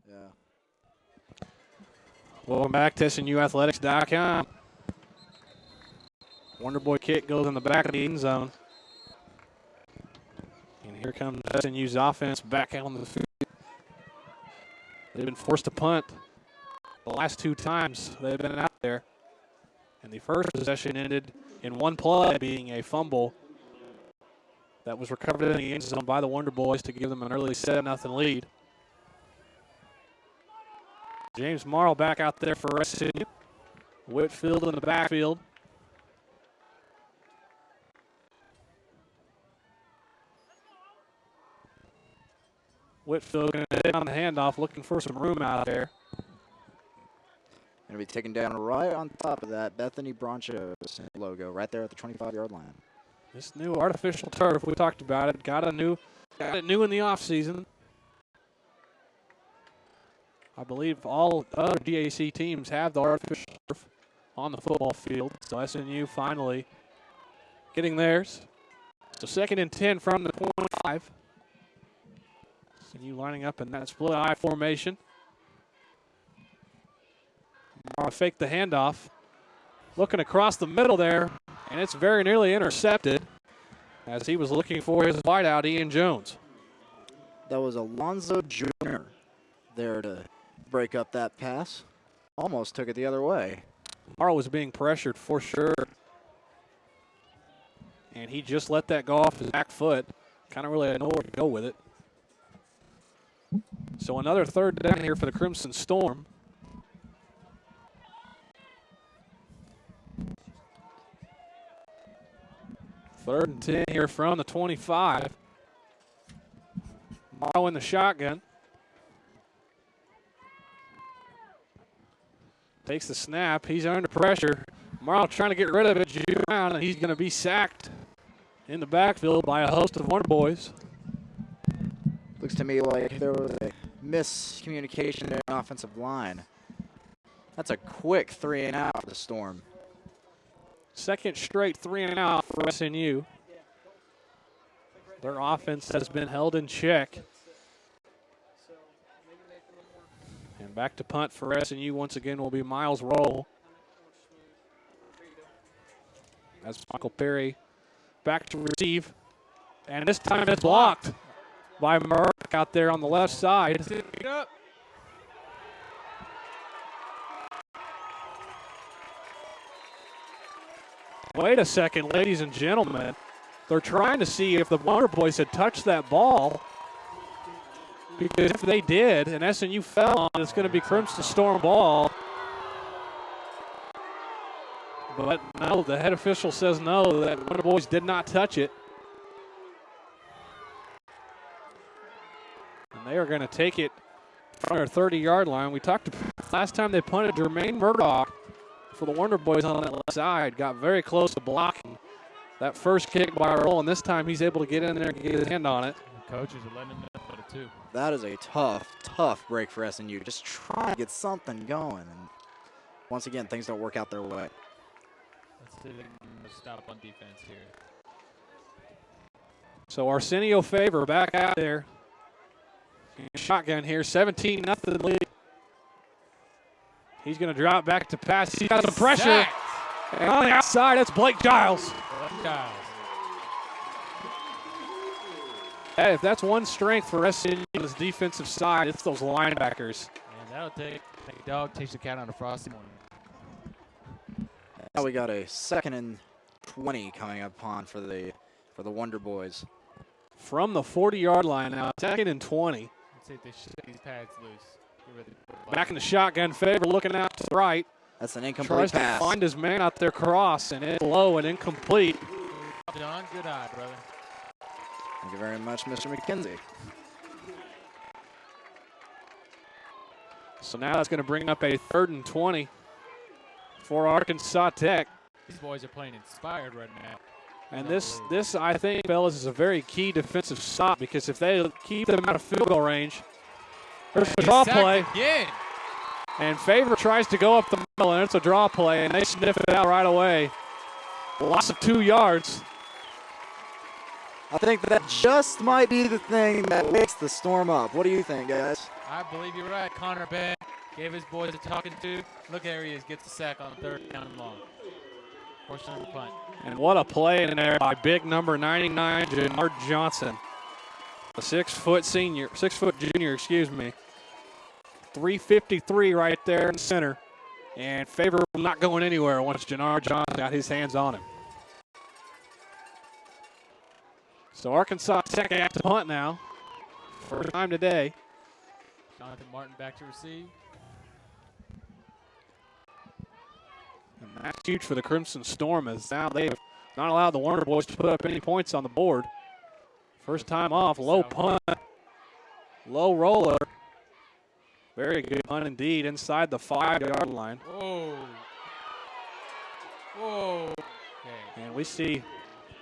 Yeah. Welcome back to SNUathletics.com. Wonder Boy kick goes in the back of the end zone. And here comes SNU's offense back out on the field. They've been forced to punt the last 2 times they've been out there. And the first possession ended in one play being a fumble that was recovered in the end zone by the Wonder Boys to give them an early 7-0 lead. James Marl back out there for SNU. Whitfield in the backfield. Whitfield going to hit on the handoff, looking for some room out there. Going to be taken down right on top of that Bethany Broncho's logo right there at the 25-yard line. This new artificial turf, we talked about it, got it new in the offseason. I believe all other DAC teams have the artificial turf on the football field. So SNU finally getting theirs. So 2nd and 10 from the 25. SNU lining up in that split eye formation. Mara fake the handoff. Looking across the middle there, and it's very nearly intercepted as he was looking for his wideout, Ian Jones. That was Alonzo Jr. there to break up that pass. Almost took it the other way. Mara was being pressured for sure. And he just let that go off his back foot. Kind of really had nowhere to go with it. So another 3rd down here for the Crimson Storm. Third and 10 here from the 25. Morrow in the shotgun. Takes the snap. He's under pressure. Morrow trying to get rid of it. Juke around, and he's going to be sacked in the backfield by a host of Wonder Boys. Looks to me like there was a miscommunication in the offensive line. That's a quick 3 and out for the Storm. 2nd straight 3 and out for SNU. Their offense has been held in check. And back to punt for SNU once again will be Miles Roll. As Michael Perry back to receive. And this time it's blocked by Merck out there on the left side. Wait a second, ladies and gentlemen. They're trying to see if the Wonder Boys had touched that ball. Because if they did, and SNU fell on it, it's going to be Crimson Storm ball. But no, the head official says no, that Wonder Boys did not touch it. And they are going to take it from their 30-yard line. We talked about last time they punted, Jermaine Murdoch for the Wonder Boys on that left side got very close to blocking that first kick by Roll, and this time he's able to get in there and get his hand on it. The coaches are letting him know about it too. That is a tough break for SNU. Just trying to get something going. And once again, things don't work out their way. Let's see if they can stop on defense here. So Arsenio Favor back out there. Shotgun here, 17-0 lead. He's going to drop back to pass. He's got some pressure. Sacked. And on the outside, it's Blake Giles. Hey, if that's one strength for SNU on this defensive side, it's those linebackers. And that'll take a dog, takes the cat on a frosty morning. Now we got a 2nd and 20 coming upon for the Wonder Boys. From the 40-yard line now, 2nd and 20. Let's see if they shake these pads loose. Back in the shotgun, Favor looking out to the right. That's an incomplete Tries pass. to find his man out there cross, and it's low and incomplete. John, good eye, brother. Thank you very much, Mr. McKenzie. So now that's going to bring up a 3rd and 20 for Arkansas Tech. These boys are playing inspired right now. And this, I think, fellas, is a very key defensive stop because if they keep them out of field goal range, there's a draw play. Again. And Favor tries to go up the middle, and it's a draw play, and they sniff it out right away. Loss of 2 yards. I think that just might be the thing that wakes the Storm up. What do you think, guys? I believe you're right. Connor Bennett gave his boys a talking to. Look, there he is. Gets the sack on 3rd down and long. Portion of the punt. And what a play in there by big number 99, Jannard Johnson. A 6-foot junior, excuse me. 353 right there in the center. And Favor not going anywhere once Jannard Johnson got his hands on him. So Arkansas Tech has to punt now. First time today. Jonathan Martin back to receive. And that's huge for the Crimson Storm as now they've not allowed the Warner Boys to put up any points on the board. First time off, low punt. Low roller. Very good punt indeed inside the 5-yard line. Whoa. Whoa. Okay. And we see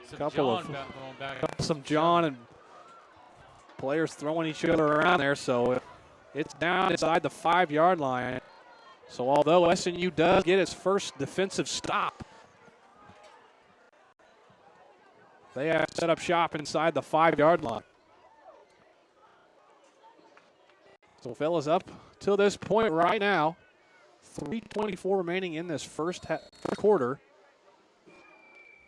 Some couple John of- going back. some John and players throwing each other around there. So it's down inside the 5-yard line. So although SNU does get its first defensive stop, they have set up shop inside the 5-yard line. So fellas, up till this point right now, 3:24 remaining in this first quarter.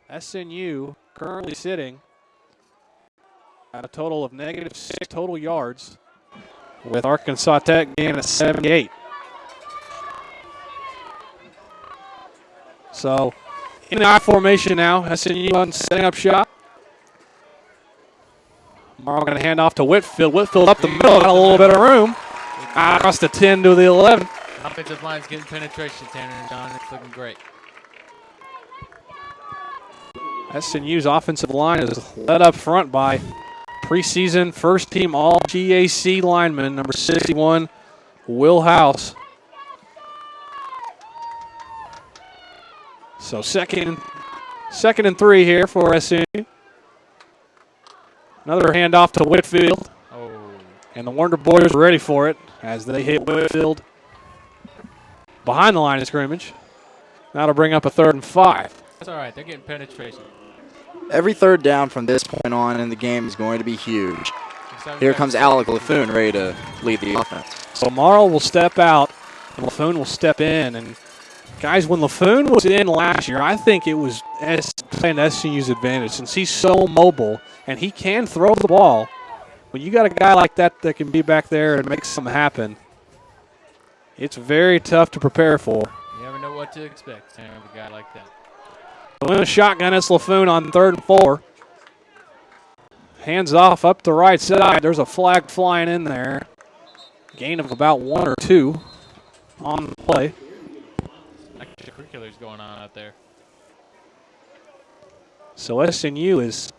SNU currently sitting at a total of -6 total yards, with Arkansas Tech gaining a 78. So in the I formation now, SNU on setting up shop. Morrow going to hand off to Whitfield. Whitfield up the middle, got a little bit of room. Across the 10 to the 11. Offensive line's getting penetration, Tanner and John. It's looking great. SNU's offensive line is led up front by preseason first-team All-GAC lineman, number 61, Will House. So second and 3 here for SNU. Another handoff to Whitfield. Oh. And the Wonder Boys are ready for it as they hit Whitfield behind the line of scrimmage. Now to bring up a 3rd and 5. That's all right. They're getting penetration. Every third down from this point on in the game is going to be huge. Here comes Alec Laffoon ready to lead the offense. So Morrow will step out and Laffoon will step in. And guys, when Laffoon was in last year, I think it was playing SNU's advantage since he's so mobile and he can throw the ball. When you got a guy like that that can be back there and make something happen, it's very tough to prepare for. You never know what to expect, Tanner, with a guy like that. In a shotgun, it's Laffoon on 3rd and 4. Hands off up the right side. There's a flag flying in there. Gain of about 1 or 2 on the play. Extracurriculars going on out there. So SNU is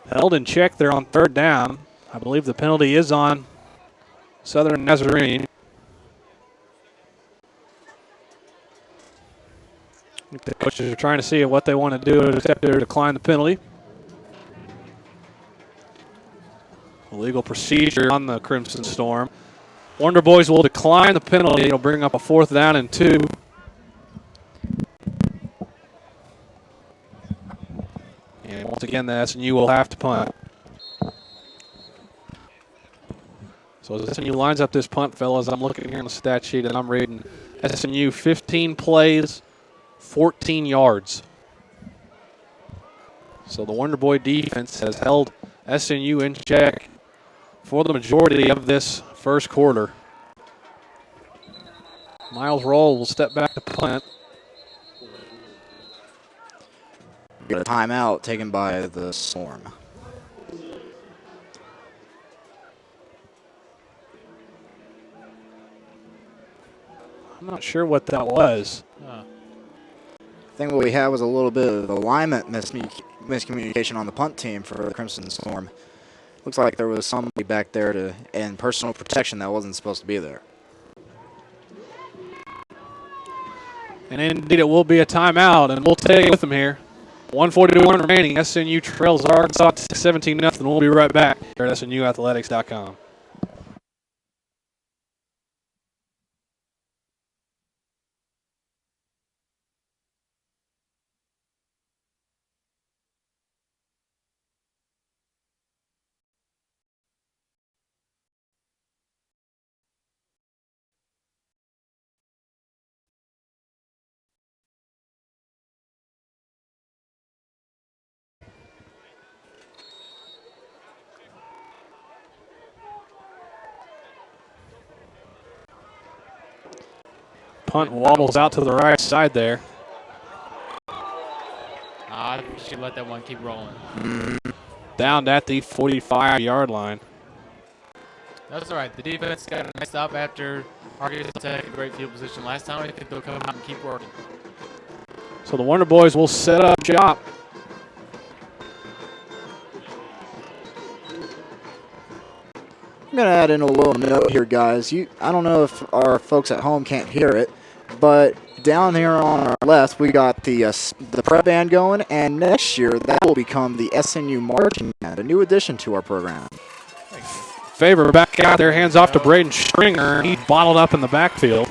held in check there on 3rd down. I believe the penalty is on Southern Nazarene. I think the coaches are trying to see what they want to do except to decline the penalty. Legal procedure on the Crimson Storm. Wonder Boys will decline the penalty. It'll bring up a 4th down and 2. And once again, the SNU will have to punt. So as SNU lines up this punt, fellas, I'm looking here on the stat sheet and I'm reading SNU 15 plays, 14 yards. So the Wonder Boy defense has held SNU in check for the majority of this first quarter. Miles Roll will step back to punt. Got a timeout taken by the Storm. I'm not sure what that was. I think what we had was a little bit of alignment miscommunication on the punt team for the Crimson Storm. Looks like there was somebody back there in personal protection that wasn't supposed to be there. And indeed, it will be a timeout, and we'll take it with them here. 1:41 remaining. SNU trails Arkansas 17-0. We'll be right back here at SNUathletics.com. Punt wobbles out to the right side there. I should let that one keep rolling. Down at the 45-yard line. That's all right. The defense got a nice stop after Arkansas Tech in great field position last time. I think they'll come out and keep working. So the Wonder Boys will set up shop. I'm going to add in a little note here, guys. I don't know if our folks at home can't hear it, but down here on our left, we got the prep band going, and next year that will become the SNU marching band, a new addition to our program. Faber back out there, hands off to Braden Stringer. He bottled up in the backfield.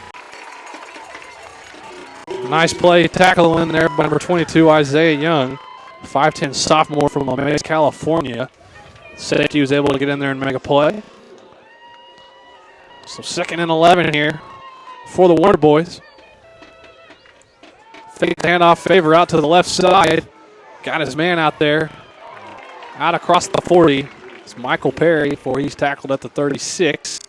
Nice play, tackle in there by number 22, Isaiah Young, 5'10 sophomore from Lomace, California. Safety was able to get in there and make a play. So 2nd and 11 here for the Warner boys. Fake the handoff, Faber out to the left side. Got his man out there. Out across the 40. It's Michael Perry before he's tackled at the 36.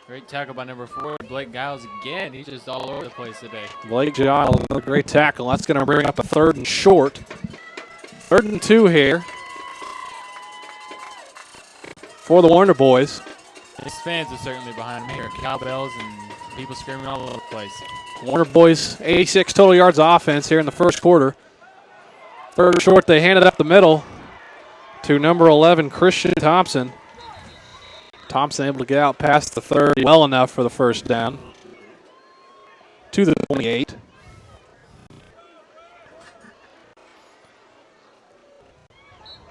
Great tackle by number 4, Blake Giles again. He's just all over the place today. Blake Giles, another great tackle. That's going to bring up a 3rd and short. 3rd and 2 here for the Warner boys. His fans are certainly behind me here. Cowbells and people screaming all over the place. Warner boys, 86 total yards of offense here in the first quarter. 3rd and short, they handed up the middle to number 11, Christian Thompson. Thompson able to get out past the 30 well enough for the first down. To the 28.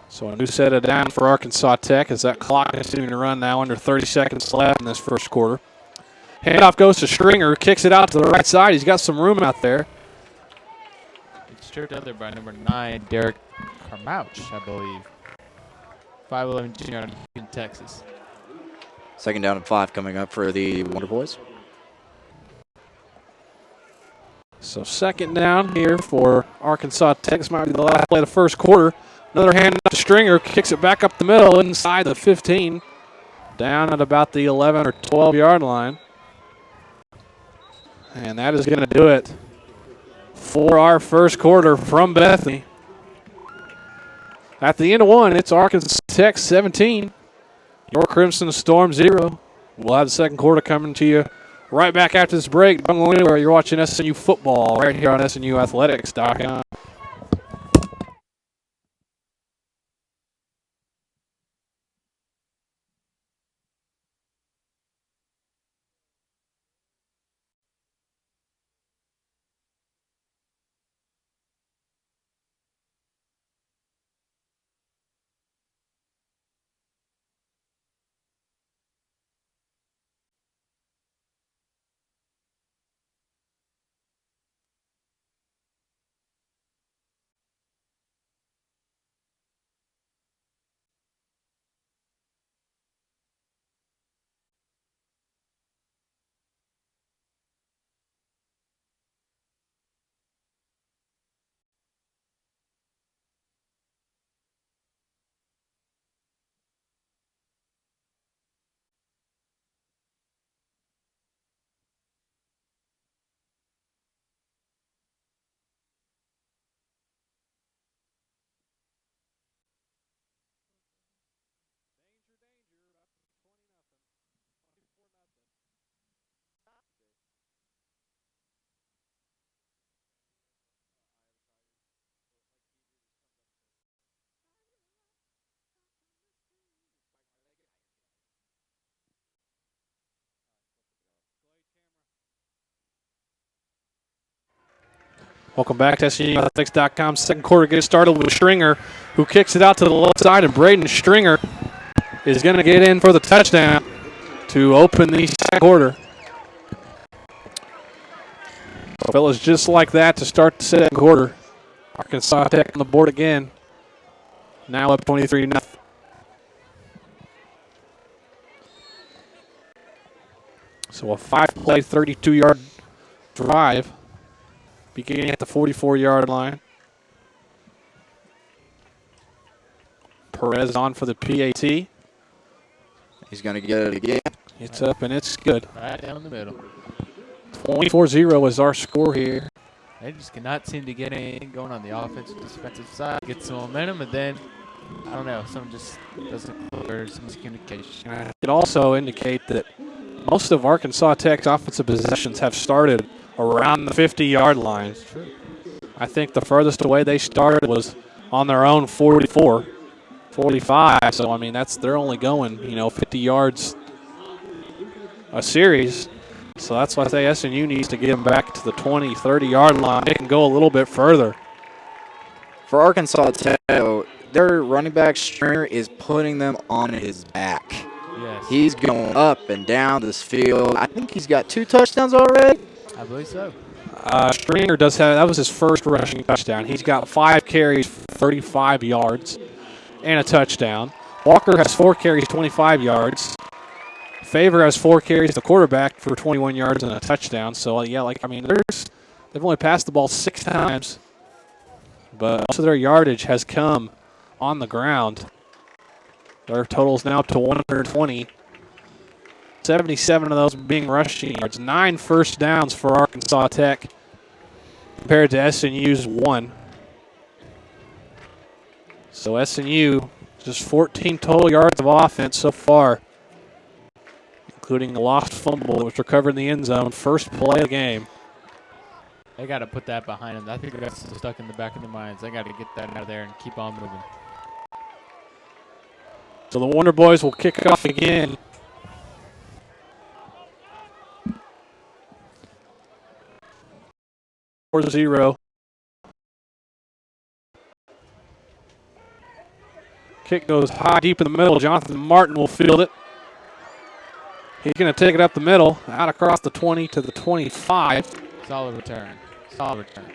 So a new set of down for Arkansas Tech as that clock is continuing to run now, under 30 seconds left in this first quarter. Handoff goes to Stringer, kicks it out to the right side. He's got some room out there. It's stripped out there by number 9, Derek Carmouch, I believe. 5'11" junior in Texas. 2nd down and 5 coming up for the Wonder Boys. So 2nd down here for Arkansas Tech. This might be the last play of the first quarter. Another hand to Stringer, kicks it back up the middle inside the 15. Down at about the 11 or 12-yard line. And that is going to do it for our first quarter from Bethany. At the end of one, it's Arkansas Tech 17. Your Crimson Storm 0. We'll have the second quarter coming to you right back after this break. Don't go anywhere. You're watching SNU football right here on SNUathletics.com. Welcome back to SNUathletics.com. Second quarter gets started with Stringer, who kicks it out to the left side, and Braden Stringer is going to get in for the touchdown to open the second quarter. So fellas, just like that to start the second quarter. Arkansas Tech on the board again. Now up 23-0. So a 5-play, 32-yard drive beginning at the 44-yard line. Perez on for the PAT. He's going to get it again. It's up and it's good. Right down the middle. 24-0 is our score here. They just cannot seem to get anything going on the offensive defensive side. Get some momentum, and then, I don't know, something just doesn't click or some miscommunication. And it also indicate that most of Arkansas Tech's offensive possessions have started around the 50-yard line. That's true. I think the furthest away they started was on their own 44, 45. So, I mean, they're only going, 50 yards a series. So that's why I say SNU needs to get them back to the 20, 30-yard line. They can go a little bit further. For Arkansas Tech, their running back Stringer is putting them on his back. Yes. He's going up and down this field. I think he's got 2 touchdowns already. I believe so. Stringer does have, that was his first rushing touchdown. He's got 5 carries for 35 yards and a touchdown. Walker has 4 carries, 25 yards. Favor has 4 carries, the quarterback, for 21 yards and a touchdown. So, yeah, they've only passed the ball 6 times, but most of their yardage has come on the ground. Their total's now up to 120. 77 of those being rushing yards. 9 first downs for Arkansas Tech compared to SNU's 1. So SNU just 14 total yards of offense so far, including a lost fumble that was recovered in the end zone. First play of the game. They got to put that behind them. I think that's stuck in the back of their minds. They got to get that out of there and keep on moving. So the Wonder Boys will kick off again. For 0. Kick goes high, deep in the middle. Jonathan Martin will field it. He's going to take it up the middle, out across the 20 to the 25. Solid return. Solid return.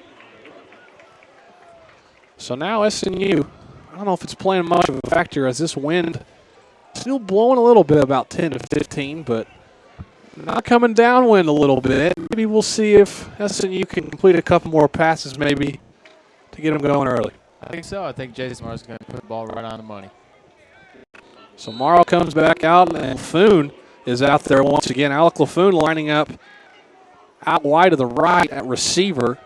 So now SNU, I don't know if it's playing much of a factor as this wind still blowing a little bit, about 10 to 15, but not coming downwind a little bit. Maybe we'll see if SNU can complete a couple more passes maybe to get them going early. I think so. I think Jason Morris is going to put the ball right on the money. So Morrow comes back out, and Laffoon is out there once again. Alec Laffoon lining up out wide to the right at receiver.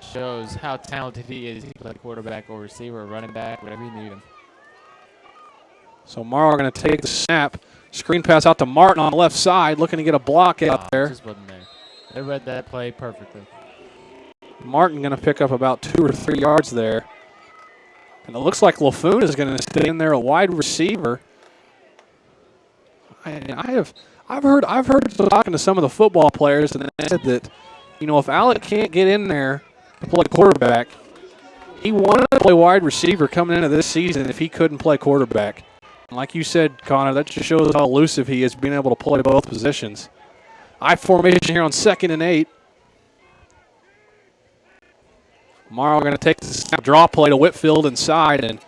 Shows how talented he is. He can play quarterback or receiver or running back, whatever you need him. So Morrow going to take the snap. Screen pass out to Martin on the left side, looking to get a block out there. Just wasn't there. They read that play perfectly. Martin going to pick up about 2 or 3 yards there. And it looks like Laffoon is going to stay in there, a wide receiver. I've heard talking to some of the football players, and they said that, if Alec can't get in there to play quarterback, he wanted to play wide receiver coming into this season if he couldn't play quarterback. And like you said, Connor, that just shows how elusive he is, being able to play both positions. I formation here on 2nd and 8. Morrow going to take the snap, draw play to Whitfield inside, and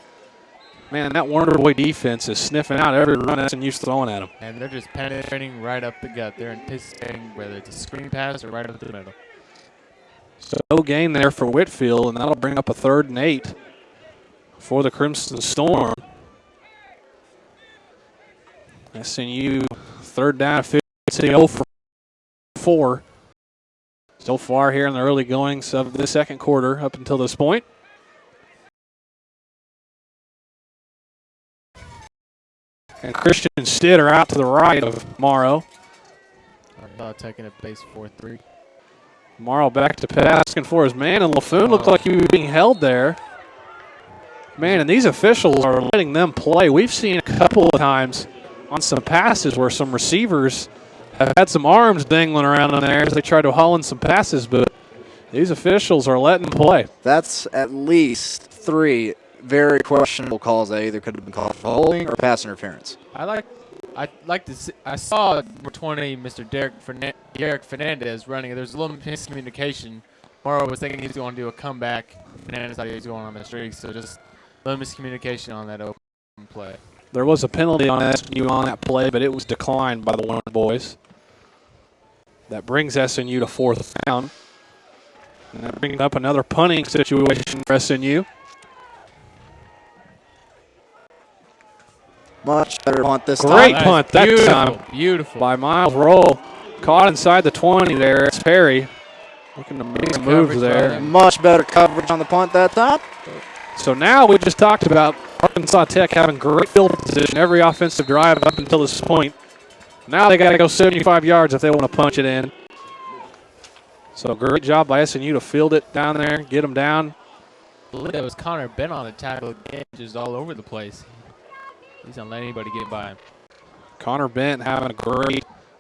man, that Wonder Boy defense is sniffing out every run SNU's throwing at them. And they're just penetrating right up the gut. They're anticipating whether it's a screen pass or right up the middle. So no gain there for Whitfield, and that'll bring up a 3rd and 8 for the Crimson Storm. SNU 3rd down, 0 for 4. So far here in the early goings of the second quarter up until this point. And Christian Stitter out to the right of Morrow. Taking a base 4-3. Morrow back to pass, asking for his man, and Laffoon looked like he was being held there. Man, and these officials are letting them play. We've seen a couple of times on some passes where some receivers have had some arms dangling around in there as they try to haul in some passes, but these officials are letting them play. That's at least 3 very questionable calls that either could have been called for holding or pass interference. I saw number 20, Mr. Derek Fernandez running. There's a little miscommunication. Morrow was thinking he was going to do a comeback. Fernandez thought he was going on the streak, so just a little miscommunication on that open play. There was a penalty on SNU on that play, but it was declined by the Wonder Boys. That brings SNU to 4th down. And that brings up another punting situation for SNU. Much better punt this time. Great punt that time. Beautiful. By Miles Roll. Caught inside the 20 there. It's Perry looking to make a move there. Much better coverage on the punt that time. So now we just talked about Arkansas Tech having great field position every offensive drive up until this point. Now they got to go 75 yards if they want to punch it in. So great job by SNU to field it down there, get them down. I believe that was Connor Bent on the tackle again, just all over the place. He's not letting anybody get by him. Connor Bent having a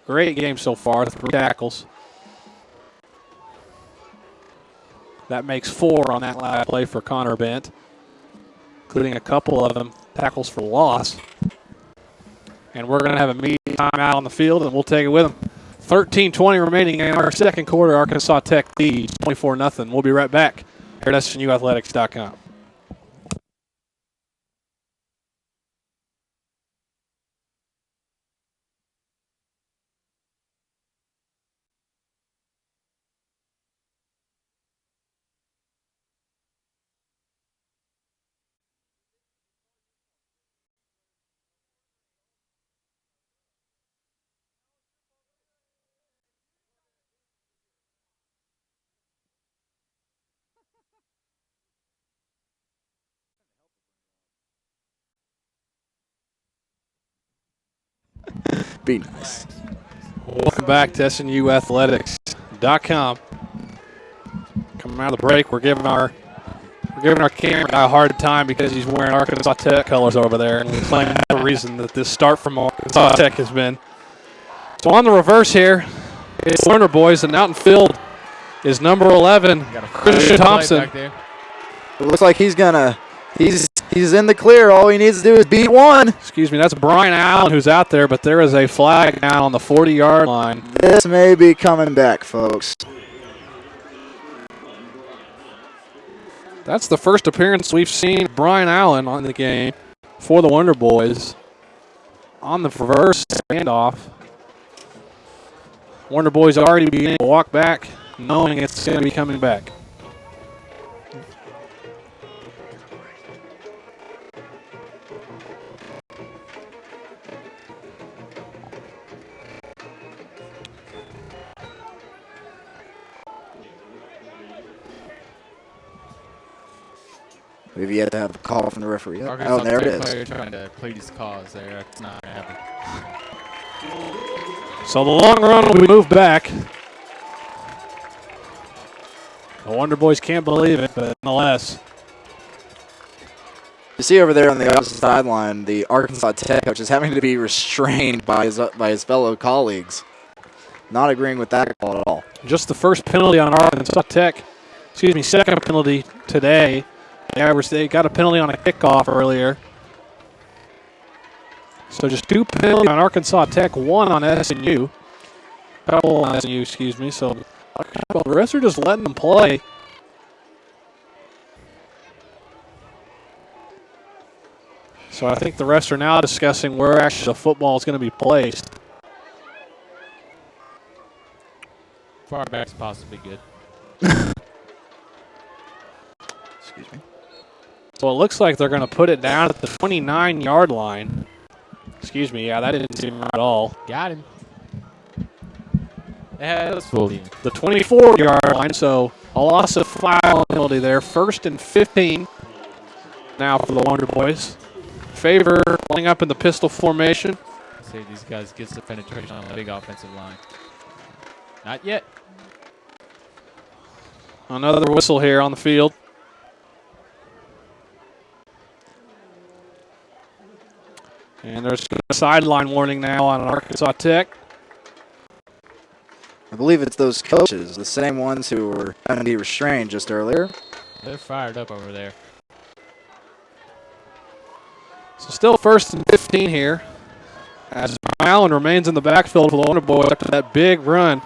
Great game so far, 3 tackles. That makes 4 on that last play for Connor Bent, including a couple of them tackles for loss. And we're going to have a media timeout on the field, and we'll take it with them. 13:20 remaining in our second quarter. Arkansas Tech leads 24-0. We'll be right back here at SNUathletics.com. Be nice. Welcome back to SNUathletics.com. Coming out of the break, we're giving our camera guy a hard time because he's wearing Arkansas Tech colors over there, and we claim the reason that this start from Arkansas Tech has been. So on the reverse here, it's the Lerner boys, and out in field is number 11, Christian Thompson. It looks like he's in the clear. All he needs to do is beat one. Excuse me, that's Brian Allen who's out there, but there is a flag now on the 40-yard line. This may be coming back, folks. That's the first appearance we've seen of Brian Allen on the game for the Wonder Boys. On the reverse standoff, Wonder Boys already beginning to walk back, knowing it's going to be coming back. We've yet to have a call from the referee. Arkansas Oh, there it Tech is. player trying to plead his cause there. That's not going to happen. So the long run, we move back. The Wonder Boys can't believe it, but nonetheless. You see over there on the opposite sideline, the Arkansas Tech coach is having to be restrained by his fellow colleagues. Not agreeing with that call at all. Just the first penalty on Arkansas Tech. Second penalty today. They got a penalty on a kickoff earlier. So just 2 penalties on Arkansas Tech, 1 on SNU. Couple on SNU, excuse me. So the rest are just letting them play. So I think the rest are now discussing where actually the football is going to be placed. Far back's possibly good. Excuse me. So it looks like they're going to put it down at the 29-yard line. Excuse me, yeah, that didn't seem right at all. Got him. Yeah, that was fully. The 24-yard line, so a loss of file penalty there. 1st and 15 now for the Wonder Boys. Favor lining up in the pistol formation. See these guys get some penetration on the big offensive line. Not yet. Another whistle here on the field. And there's a sideline warning now on Arkansas Tech. I believe it's those coaches, the same ones who were going to be restrained just earlier. They're fired up over there. So still 1st and 15 here. As Allen remains in the backfield for the Wonder Boys after that big run.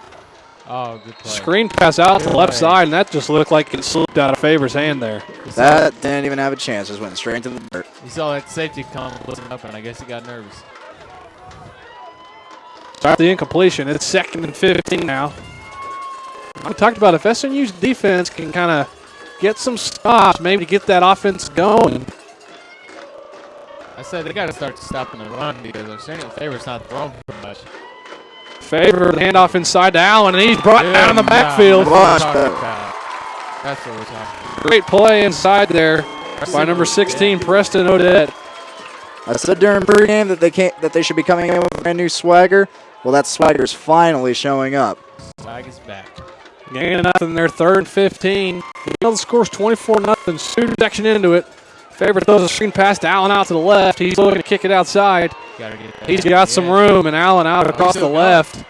Oh, good play. Screen pass out to the left side, and that just looked like it slipped out of Favor's hand there. That didn't even have a chance. Just went straight into the dirt. You saw that safety come listen up, and I guess he got nervous. Start the incompletion. It's 2nd and 15 now. We talked about if SNU's defense can kind of get some stops, maybe get that offense going. I said they got to start stopping the run because I'm saying Favor's not throwing very much. Favor, the handoff inside to Allen, and he's brought down in the backfield. That's what we're talking about. Great play inside there by number 16, Preston Odette. I said during pregame that they should be coming in with a brand new swagger. Well, that swagger's finally showing up. Swag is back. Gaining nothing there, 3rd and 15. The score's 24-0. Student section into it. Favor throws a screen pass to Allen out to the left. He's looking to kick it outside. He's got some room, and Allen out across the left.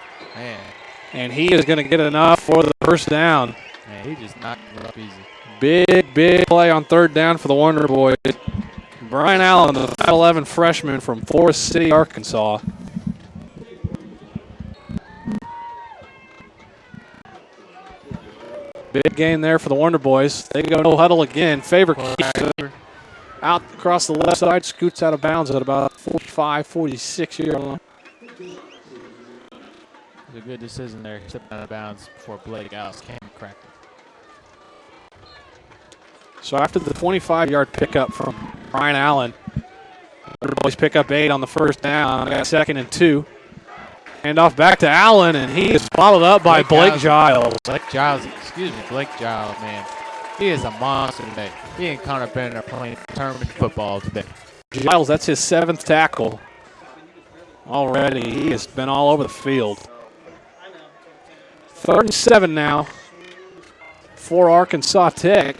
And he is going to get enough for the first down. Man, he just knocked it up easy. Big play on third down for the Wonder Boys. Brian Allen, the 5'11 freshman from Forest City, Arkansas. Big game there for the Wonder Boys. They go no huddle again. Favor keeps it out across the left side, scoots out of bounds at about 45, 46-yard line. It was a good decision there. He stepped out of bounds before Blake Gauss came and cracked it. So after the 25-yard pickup from Brian Allen, the boys pick up 8 on the first down. Got 2nd and 2. Hand off back to Allen, and he is followed up by Blake Giles. Blake Giles, man. He is a monster today. He and Connor Bennett are playing tournament football today. Giles, that's his 7th tackle already. He has been all over the field. 3rd and 7 now for Arkansas Tech.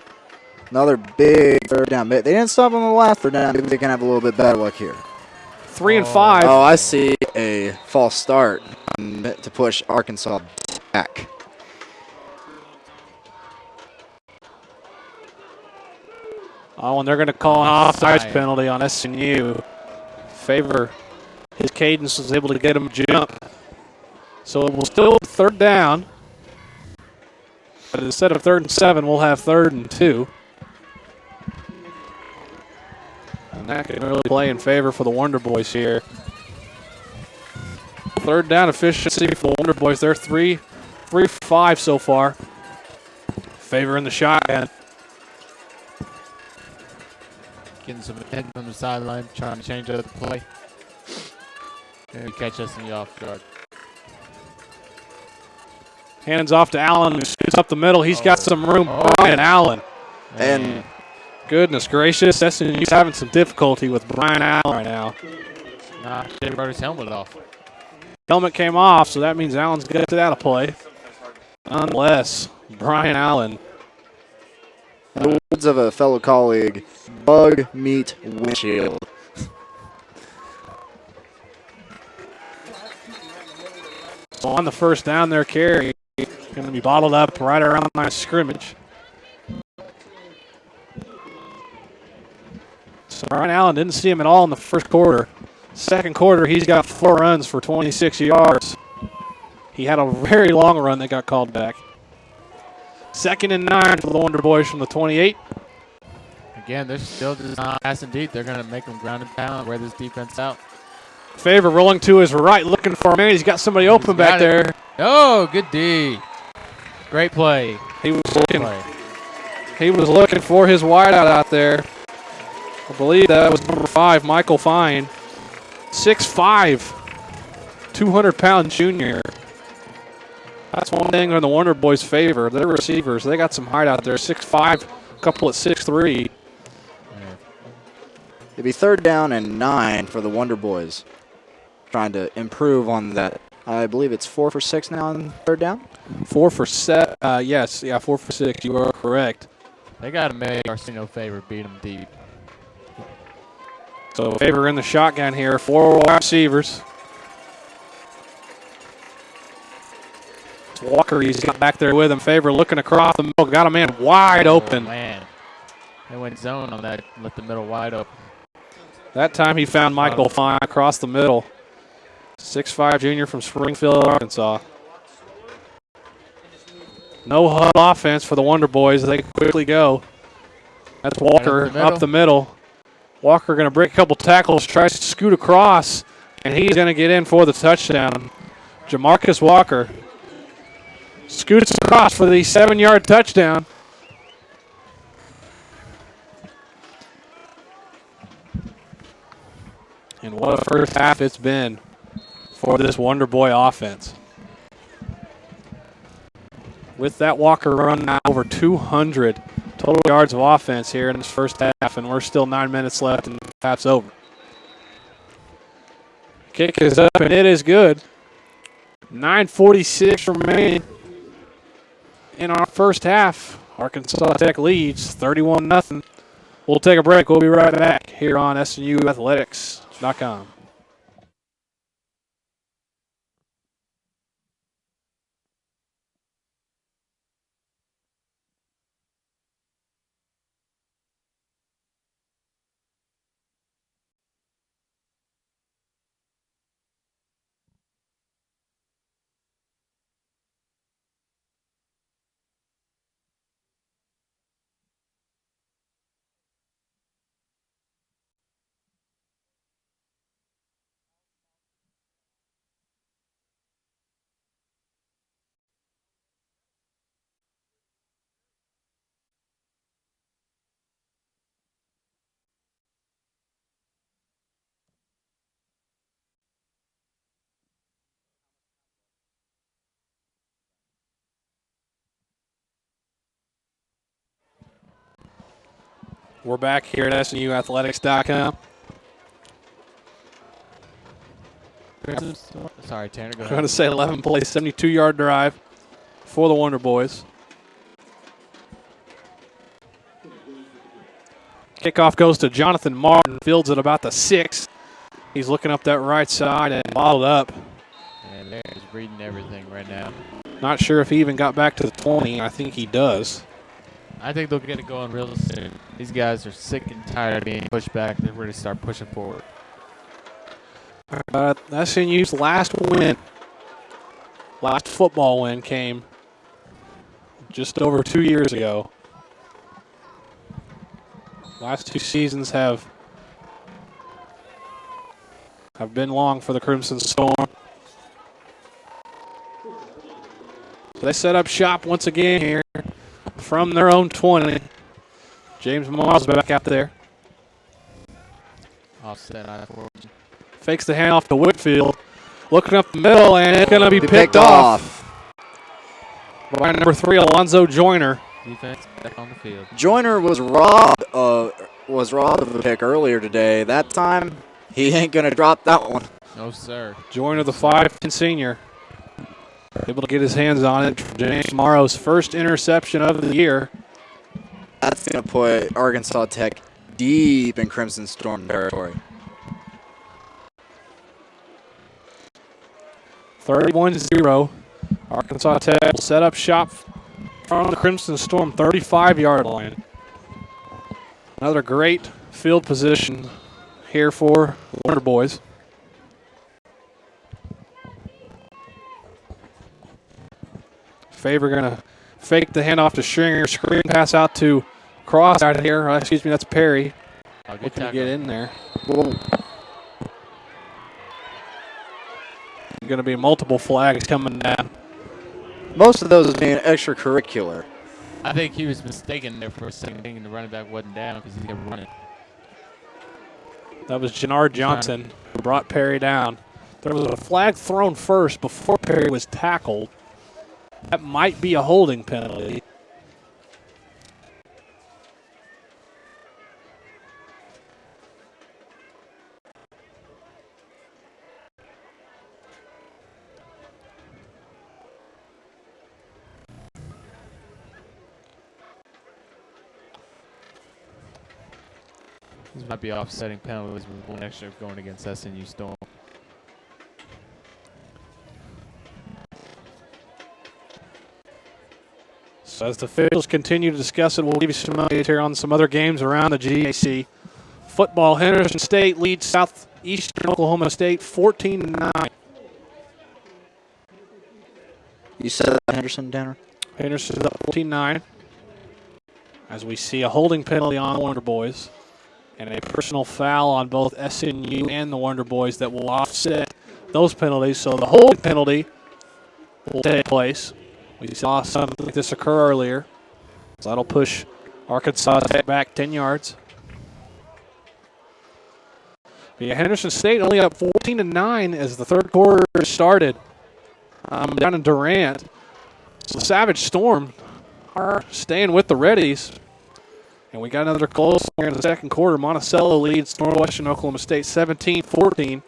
Another big third down. They didn't stop on the last third down. Maybe they can have a little bit better luck here. 3 and 5. Oh, I see a false start to push Arkansas back. Oh, and they're going to call an offsides penalty on SNU. Favor, his cadence was able to get him jump. So it will still be 3rd down. But instead of 3rd and 7, we'll have 3rd and 2. And that can really play in favor for the Wonder Boys here. 3rd down efficiency for the Wonder Boys. They're 3 for 5 so far. Favor in the shotgun. Getting some attention from the sideline, trying to change up the play. Maybe catch us in the off guard. Hands off to Allen, who scoots up the middle. He's got some room. Brian Allen. And goodness gracious, SNU's having some difficulty with Brian Allen right now. Nah, should have brought his helmet off. Helmet came off, so that means Allen's going to get out of play. Nonetheless, Brian Allen. the words of a fellow colleague, bug meat windshield. So on the first down there, carry going to be bottled up right around the line of scrimmage. So Brian Allen didn't see him at all in the first quarter. Second quarter, he's got 4 runs for 26 yards. He had a very long run that got called back. 2nd and 9 for the Wonder Boys from the 28. Again, they're still just not passing deep. They're going to make them ground and pound, wear this defense out. Favor rolling to his right, looking for a man. He's got somebody open back there. Oh, good D. Great play. He was looking for his wideout out there. I believe that was number 5, Michael Fine. 6'5", 200-pound junior. That's one thing in the Wonder Boys' favor. Their receivers, they got some height out there. 6'5", a couple at 6'3". It'd be 3rd down and 9 for the Wonder Boys. Trying to improve on that. I believe it's 4 for 6 now on 3rd down. 4 for 7. Yes, 4 for 6. You are correct. They got to make Arsenio Favor beat them deep. So Favor in the shotgun here. 4 wide receivers. It's Walker. He's got back there with him. Favor looking across the middle. Got a man wide open. Man. They went zone on that. Let the middle wide open. That time he found Michael Fine across the middle. 6'5" junior from Springfield, Arkansas. No huddle offense for the Wonder Boys. They quickly go. That's Walker up the middle. Walker going to break a couple tackles, tries to scoot across, and he's going to get in for the touchdown. Jamarcus Walker scoots across for the 7-yard touchdown. And what a first half it's been for this Wonder Boy offense. With that Walker run now over 200 total yards of offense here in this first half, and we're still 9 minutes left and the half's over. Kick is up, and it is good. 9:46 remaining in our first half. Arkansas Tech leads 31-0. We'll take a break. We'll be right back here on SNUathletics.com. We're back here at SNUathletics.com. Sorry, Tanner, go I'm ahead. going to say 11 play, 72-yard drive for the Wonder Boys. Kickoff goes to Jonathan Martin. Fields at about the 6. He's looking up that right side and bottled up. And they're just reading everything right now. Not sure if he even got back to the 20. I think he does. I think they'll get it going real soon. These guys are sick and tired of being pushed back. They're ready to start pushing forward. SNU's last football win came just over 2 years ago. Last 2 seasons have been long for the Crimson Storm. So they set up shop once again here from their own 20. James Miles back out there. Offset I-4. Fakes the handoff to Whitfield. Looking up the middle, and it's going to be picked off by number 3, Alonzo Joyner. Defense back on the field. Joyner was robbed of the pick earlier today. That time, he ain't going to drop that one. No, sir. Joyner, the 5'10" senior, able to get his hands on it. James Morrow's first interception of the year. That's going to put Arkansas Tech deep in Crimson Storm territory. 31-0. Arkansas Tech will set up shop from the Crimson Storm 35-yard line. Another great field position here for the Wonder Boys. Faber going to fake the handoff to Stringer. Screen pass out to Cross out here. Excuse me, that's Perry. Looking to get in there. Going to be multiple flags coming down. Most of those being extracurricular. I think he was mistaken there for a second, thinking the running back wasn't down because he kept running. That was Jannard Johnson who brought Perry down. There was a flag thrown first before Perry was tackled. That might be a holding penalty. These might be offsetting penalties with one extra going against SNU Storm. So as the officials continue to discuss it, we'll give you some updates here on some other games around the GAC. Football, Henderson State leads Southeastern Oklahoma State 14-9. You said that, Henderson, Tanner? Henderson's up 14-9. As we see a holding penalty on the Wonder Boys and a personal foul on both SNU and the Wonder Boys that will offset those penalties. So the holding penalty will take place. We saw something like this occur earlier. So that'll push Arkansas Tech back 10 yards. But yeah, Henderson State only up 14-9 as the third quarter started down in Durant. So the Savage Storm are staying with the Reddies. And we got another close here in the second quarter. Monticello leads Northwestern Oklahoma State 17-14.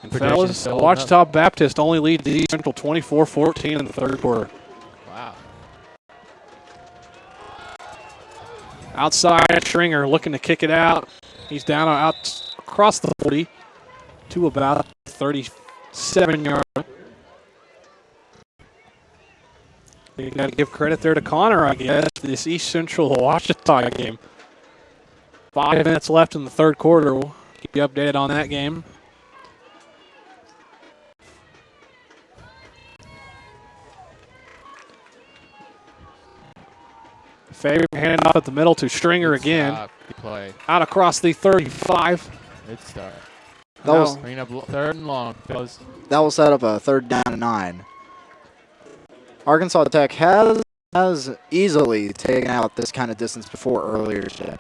And fellas, Ouachita Baptist only leads East Central 24-14 in the third quarter. Wow. Outside, Stringer looking to kick it out. He's down out across the 40 to about 37 yards. You got to give credit there to Connor, I guess, this East Central Ouachita game. 5 minutes left in the third quarter. We'll keep you updated on that game. Faber handed off at the middle to Stringer again. Out across the 35. Good start. That was Bring up third and long, fellas. that will set up a 3rd down and 9. Arkansas Tech has easily taken out this kind of distance before earlier today.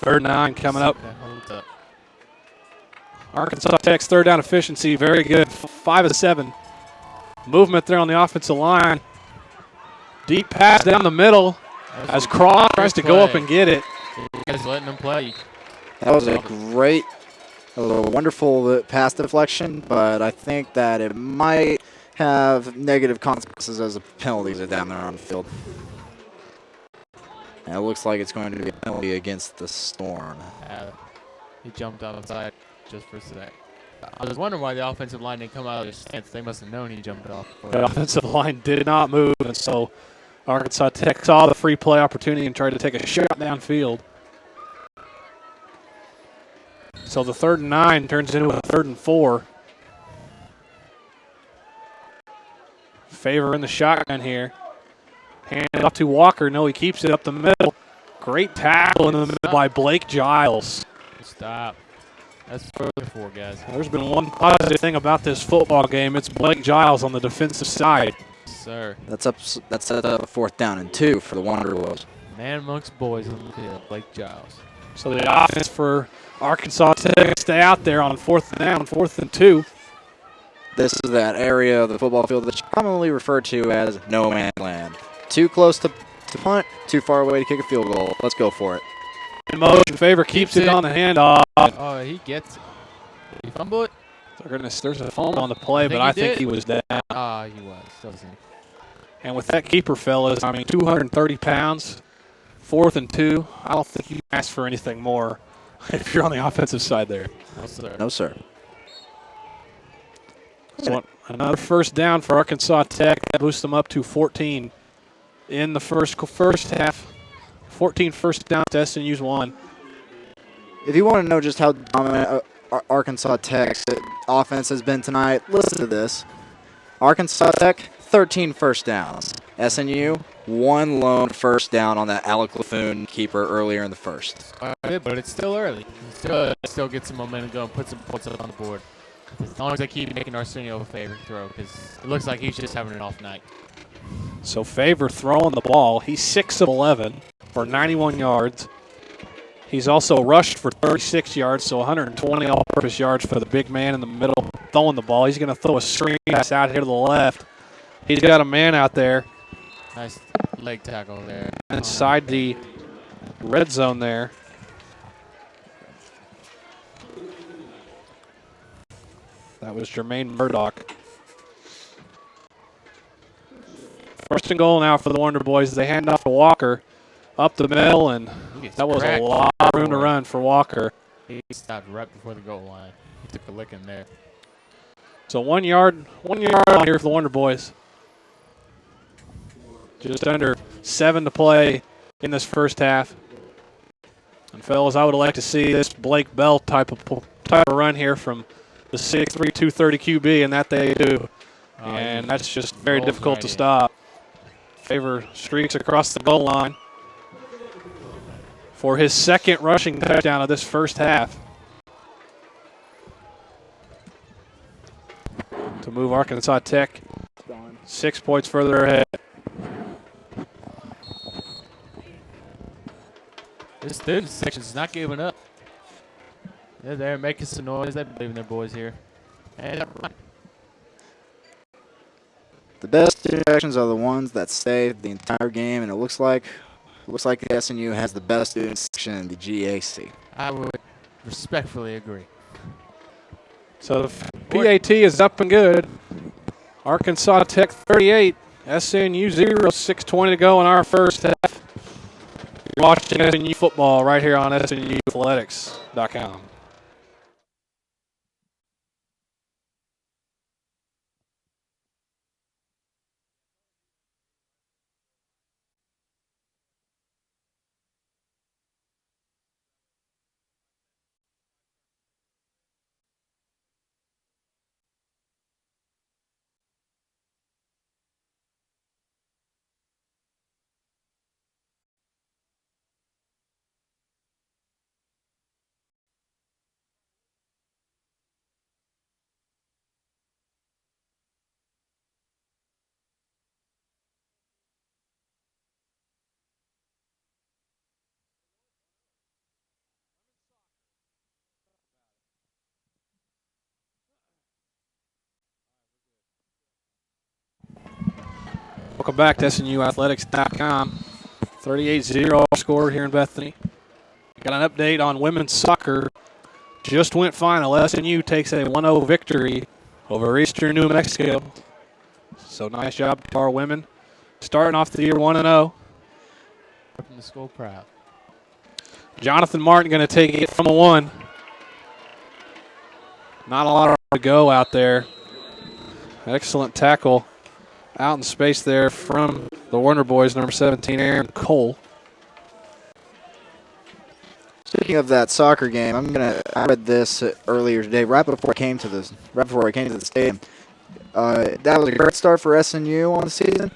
3rd and 9 coming up. That holds up. Arkansas Tech's third down efficiency, very good. 5 of 7. Movement there on the offensive line. Deep pass down the middle. as Cross tries to go up and get it. You guys letting them play. That was a wonderful pass deflection, but I think that it might have negative consequences as the penalties are down there on the field. And it looks like it's going to be a penalty against the Storm. He jumped outside just for a sec. I was wondering why the offensive line didn't come out of their stance. They must have known he jumped off. The offensive line did not move, and so Arkansas Tech saw the free play opportunity and tried to take a shot downfield. So the 3rd and 9 turns into a 3rd and 4. Favor in the shotgun here. Hand it off to Walker. No, he keeps it up the middle. Great tackle in the middle by Blake Giles. Stop. That's what we're for, guys. There's been one positive thing about this football game. It's Blake Giles on the defensive side. Sir. That's up a 4th down and 2 for the Wonder Wolves. Man amongst boys on the field, Blake Giles. So the offense for Arkansas Tech stay out there on 4th down, 4th and 2. This is that area of the football field that's commonly referred to as no man's land. Too close to punt, too far away to kick a field goal. Let's go for it. In motion, Favor keeps it on the handoff. Oh, he gets it. Did he fumble it? Goodness, there's a fumble on the play, but I think he was down. Ah, he was. Doesn't he? And with that keeper, fellas, 230 pounds, 4th and 2. I don't think you ask for anything more if you're on the offensive side there. No, sir. No, sir. So another 1st down for Arkansas Tech. That boosts them up to 14 in the first half. 14 first down to SMU's 1. If you want to know just how dominant Arkansas Tech's offense has been tonight, listen to this. Arkansas Tech, 13 first downs. SNU, 1 lone first down on that Alec Laffoon keeper earlier in the first. But it's still early. Still get some momentum going, put some points up on the board. As long as I keep making Arsenio a favor throw, because it looks like he's just having an off night. So Favor throwing the ball. He's 6 of 11 for 91 yards. He's also rushed for 36 yards, so 120 all-purpose yards for the big man in the middle throwing the ball. He's going to throw a screen pass out here to the left. He's got a man out there. Nice leg tackle there. Inside the red zone there. That was Jermaine Murdoch. 1st and goal now for the Wonder Boys. They hand off to Walker up the middle, and that was a lot of room to run for Walker. He stopped right before the goal line. He took a licking there. So 1 yard on here for the Wonder Boys. Just under 7 to play in this first half. And fellas, I would like to see this Blake Bell type of run here from the 6'3", 230 QB, and that they do. And that's just very difficult to stop. Favor streaks across the goal line for his 2nd rushing touchdown of this first half. To move Arkansas Tech 6 points further ahead. This student section's not giving up. They're there making some noise. They believe in their boys here. And The best sections are the ones that stay the entire game, and it looks like the SNU has the best student section in the GAC. I would respectfully agree. So the PAT is up and good. Arkansas Tech 38, SNU 0, 6:20 to go in our first half. You're watching SNU football right here on SNUathletics.com. Welcome back to SNUathletics.com. 38-0 score here in Bethany. Got an update on women's soccer. Just went final. SNU takes a 1-0 victory over Eastern New Mexico. So nice job to our women. Starting off the year 1-0. From the school proud. Jonathan Martin going to take it from a 1. Not a lot to go out there. Excellent tackle out in space there from the Warner boys, number 17, Aaron Cole. Speaking of that soccer game, I read this earlier today, right before I came to the stadium. That was a great start for SNU on the season,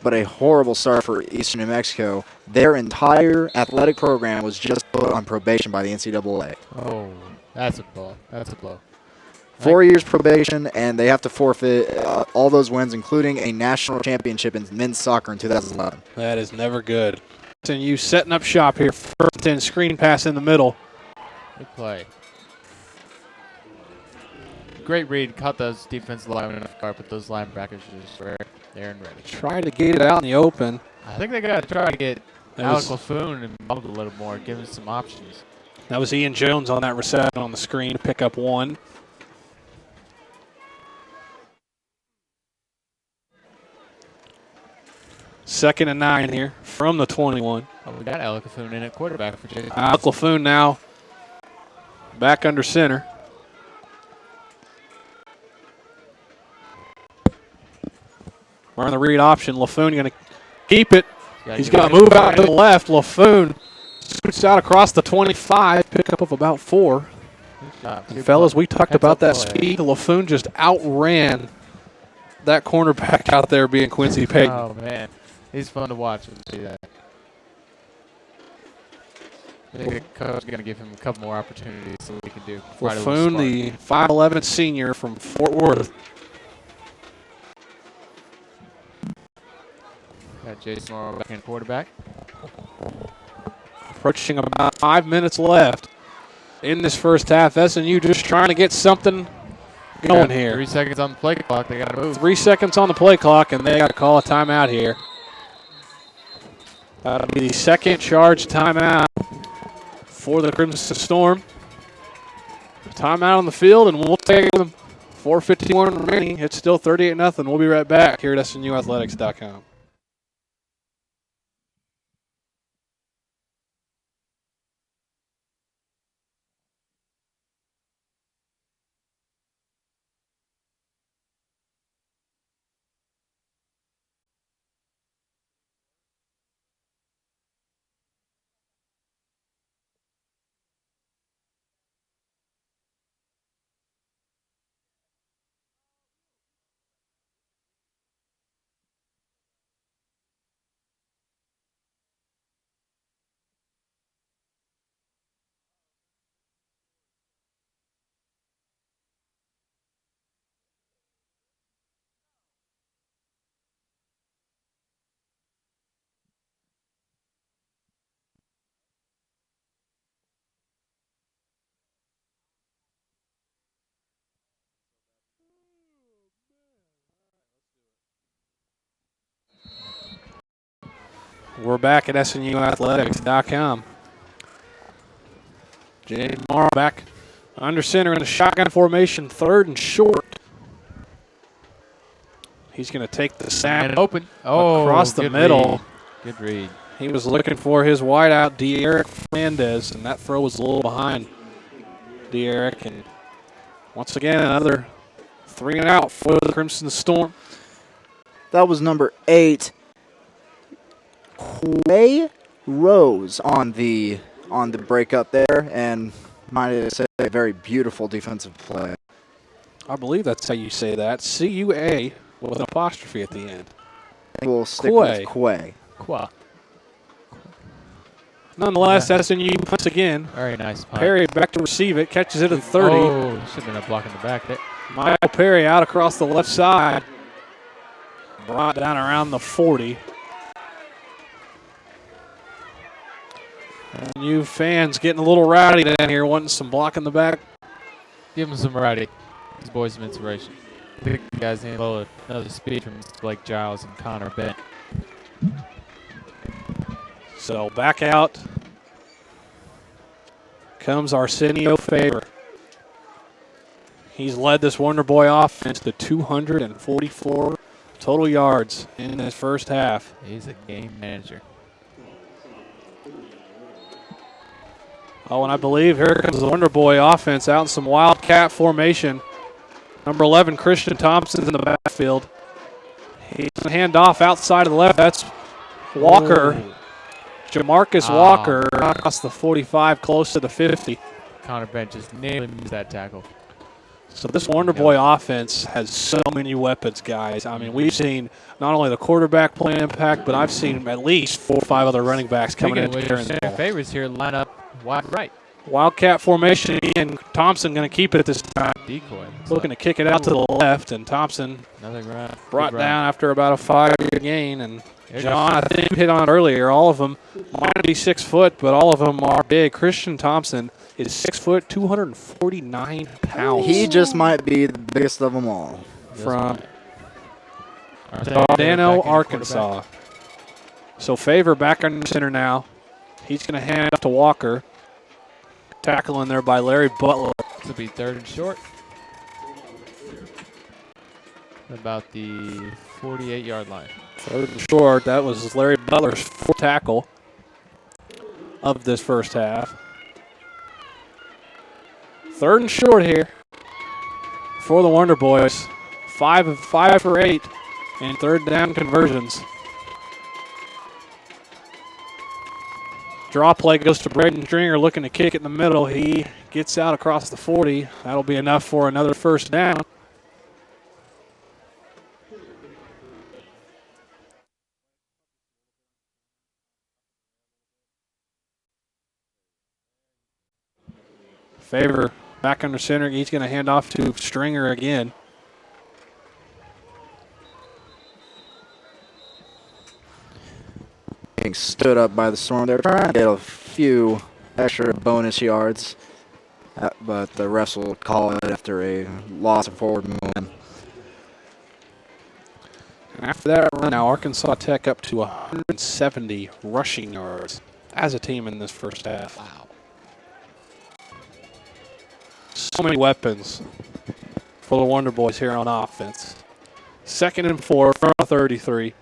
but a horrible start for Eastern New Mexico. Their entire athletic program was just put on probation by the NCAA. Oh, that's a blow. That's a blow. 4 years probation, and they have to forfeit all those wins, including a national championship in men's soccer in 2011. That is never good. SNU setting up shop here. First and screen pass in the middle. Good play. Great read. Caught those defensive linemen off guard, but those linebackers just were there and ready. Try to get it out in the open. I think they got to try to get That Alec was- Laffoon involved a little more, give him some options. That was Ian Jones on that reception on the screen to pick up 1. Second and 9 here from the 21. Oh, we got Alec Laffoon in at quarterback for Jason. Alec Laffoon now back under center. We're on the read option. Laffoon going to keep it. He's going to move out to the left. Laffoon scoots out across the 25, pickup of about 4. And fellas, we talked about that speed. Laffoon just outran that cornerback out there being Quincy Payton. Oh, man. He's fun to watch and see that. I think the coach is going to give him a couple more opportunities so we can do. Laffoon, the 5'11 senior from Fort Worth. Got Jason Morrow back in quarterback. Approaching about 5 minutes left in this first half. SNU just trying to get something going here. 3 seconds on the play clock. They got to move. 3 seconds on the play clock, and they got to call a timeout here. That'll be the second charge timeout for the Crimson Storm. Timeout on the field, and we'll take it with them. 4:51 remaining. It's still 38-0. We'll be right back here at SNUathletics.com. We're back at SNUathletics.com. James Morrow back under center in a shotgun formation, 3rd and short. He's going to take the snap open across the middle. Good read. He was looking for his wideout, De'Eric Fernandez, and that throw was a little behind De'Eric. And once again, another 3 and out for the Crimson Storm. That was number 8. Quay Rose on the breakup there, and might I say a very beautiful defensive play. I believe that's how you say that. C-U-A with an apostrophe at the end. I think we'll stick with Quay. Qua. Nonetheless, SNU once again. Very nice punt. Perry back to receive it, catches it at 30. Oh, should have been a block in the back there. Michael Perry out across the left side. Brought down around the 40. And you fans getting a little rowdy down here, wanting some block in the back. Give them some variety. These boys some inspiration. I think the guys need another speech from Blake Giles and Connor Bent. So back out comes Arsenio Favor. He's led this Wonder Boy offense to 244 total yards in this first half. He's a game manager. Oh, and I believe here comes the Wonder Boy offense out in some wildcat formation. Number 11, Christian Thompson's in the backfield. He's going to hand off outside of the left. That's Walker. Ooh. Jamarcus Walker across the 45, close to the 50. Connor Bench just nearly missed that tackle. So this Wonder Boy offense has so many weapons, guys. I mean, we've seen not only the quarterback play impact, but I've seen at least 4 or 5 other running backs coming in carrying the ball. Favors here line up wide right. Wildcat formation, and Thompson going to keep it this time. Decoy. Looking to kick it out to the left, and Thompson Another ground. brought down after about a 5-yard gain. And John, I think you hit on it earlier, all of them might be 6 foot, but all of them are big. Christian Thompson is 6 foot, 249 pounds. He just might be the biggest of them all. From Dano, Arkansas. So Favor back under center now. He's going to hand it to Walker. Tackling there by Larry Butler. This will be 3rd and short. About the 48-yard line. 3rd and short. That was Larry Butler's 4th tackle of this first half. 3rd and short here for the Wonder Boys. 5 for 8 in 3rd down conversions. Draw play goes to Braden Stringer looking to kick it in the middle. He gets out across the 40. That'll be enough for another first down. Favor back under center. He's going to hand off to Stringer again. Being stood up by the Storm. They're trying to get a few extra bonus yards, but the refs will call it after a loss of forward momentum. And after that run, now Arkansas Tech up to 170 rushing yards as a team in this first half. Wow. So many weapons for the Wonder Boys here on offense. 2nd and 4 from 33.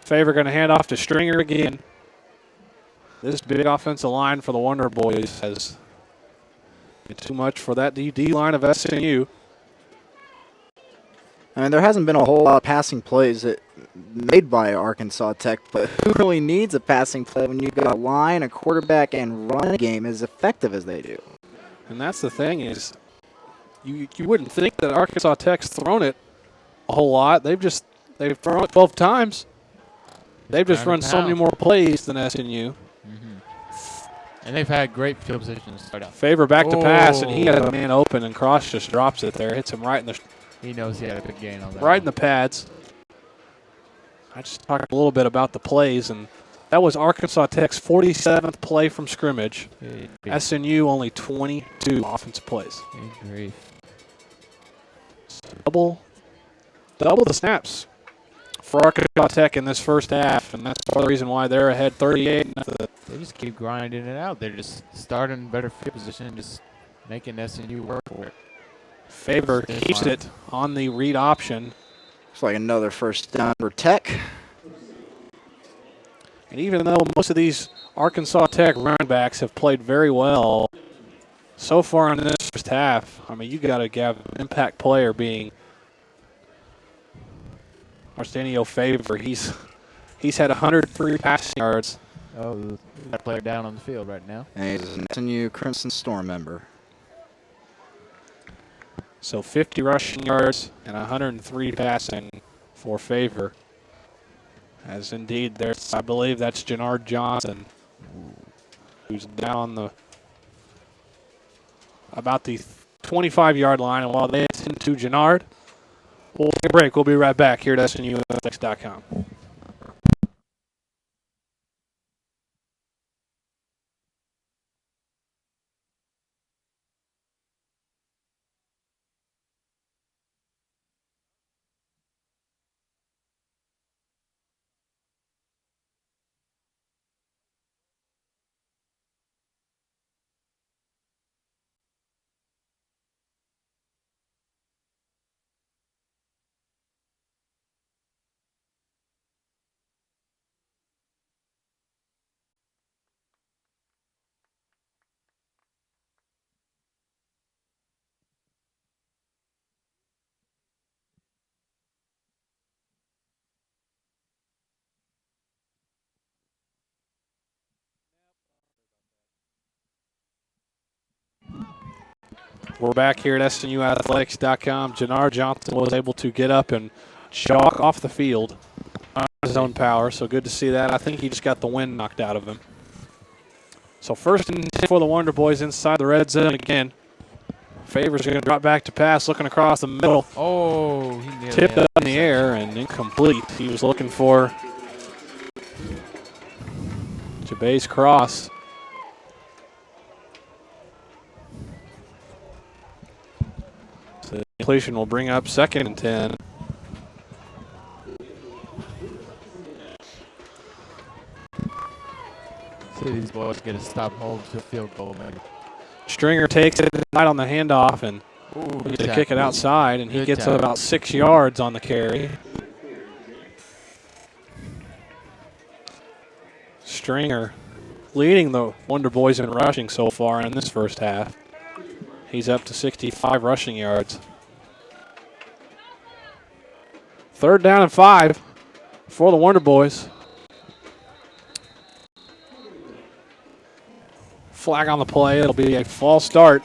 Favor going to hand off to Stringer again. This big offensive line for the Wonder Boys has been too much for that D line of SMU. I mean, there hasn't been a whole lot of passing plays made by Arkansas Tech, but who really needs a passing play when you've got a line, a quarterback, and run game as effective as they do? And that's the thing is, you wouldn't think that Arkansas Tech's thrown it a whole lot. They've thrown it 12 times. They've just run so many more plays than SNU. And they've had great field position to start out. Favor back to pass, and he had a man open, and Cross just drops it there. Hits him right in the. He knows he had a big gain on that. Right in the pads. I just talked a little bit about the plays, and that was Arkansas Tech's 47th play from scrimmage. SNU only 22 offensive plays. Good grief. Double the snaps for Arkansas Tech in this first half, and that's part of the reason why they're ahead 38-0. They just keep grinding it out. They're just starting better field position and just making SNU work for it. Favor keeps it on the read option. Looks like another first down for Tech. And even though most of these Arkansas Tech running backs have played very well so far in this first half, I mean, you got to have an impact player being Arsenio Favor. He's had 103 passing yards. Oh, we got a player down on the field right now. And he's an SNU Crimson Storm member. So 50 rushing yards and 103 passing for Favor. As indeed, there's, I believe that's Jannard Johnson, who's down about the 25-yard line. And while they attend to Jannard, we'll take a break. We'll be right back here at SNUathletics.com. We're back here at SNUathletics.com. Jannard Johnson was able to get up and chalk off the field on his own power, so good to see that. I think he just got the wind knocked out of him. So 1st and 10 for the Wonder Boys inside the red zone again. Favors going to drop back to pass, looking across the middle. Oh, he nearly Tipped up in the air and incomplete. He was looking for Jabez Cross. So the completion will bring up 2nd and 10. See these boys get a stop hold to a field goal, maybe. Stringer takes it right on the handoff and Ooh, to kick it outside, and he Good gets tackle. about 6 yards on the carry. Stringer leading the Wonder Boys in rushing so far in this first half. He's up to 65 rushing yards. 3rd down and 5 for the Wonder Boys. Flag on the play. It'll be a false start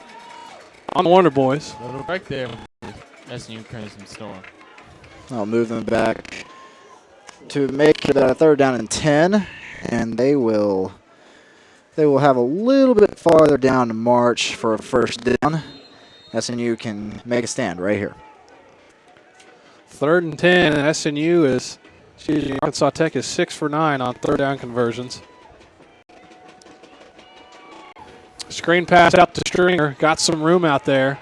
on the Wonder Boys. Little break there with SNU Crimson Storm. I'll move them back to make it a 3rd down and 10, and they will have a little bit farther down to march for a 1st down. SNU can make a stand right here. 3rd and 10, and Arkansas Tech is 6 for 9 on 3rd down conversions. Screen pass out to Stringer. Got some room out there.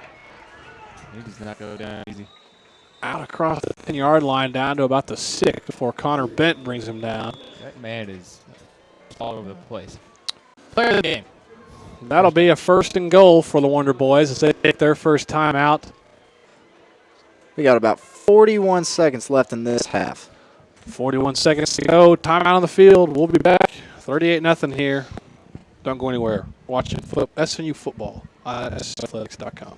He does not go down easy. Out across the 10-yard line down to about the 6 before Connor Bent brings him down. That man is all over the place. Player of the game. That'll be a 1st and goal for the Wonder Boys as they take their first time out. We got about 41 seconds left in this half. 41 seconds to go. Timeout on the field. We'll be back. 38-0 here. Don't go anywhere. Watching SNU football at SNUathletics.com.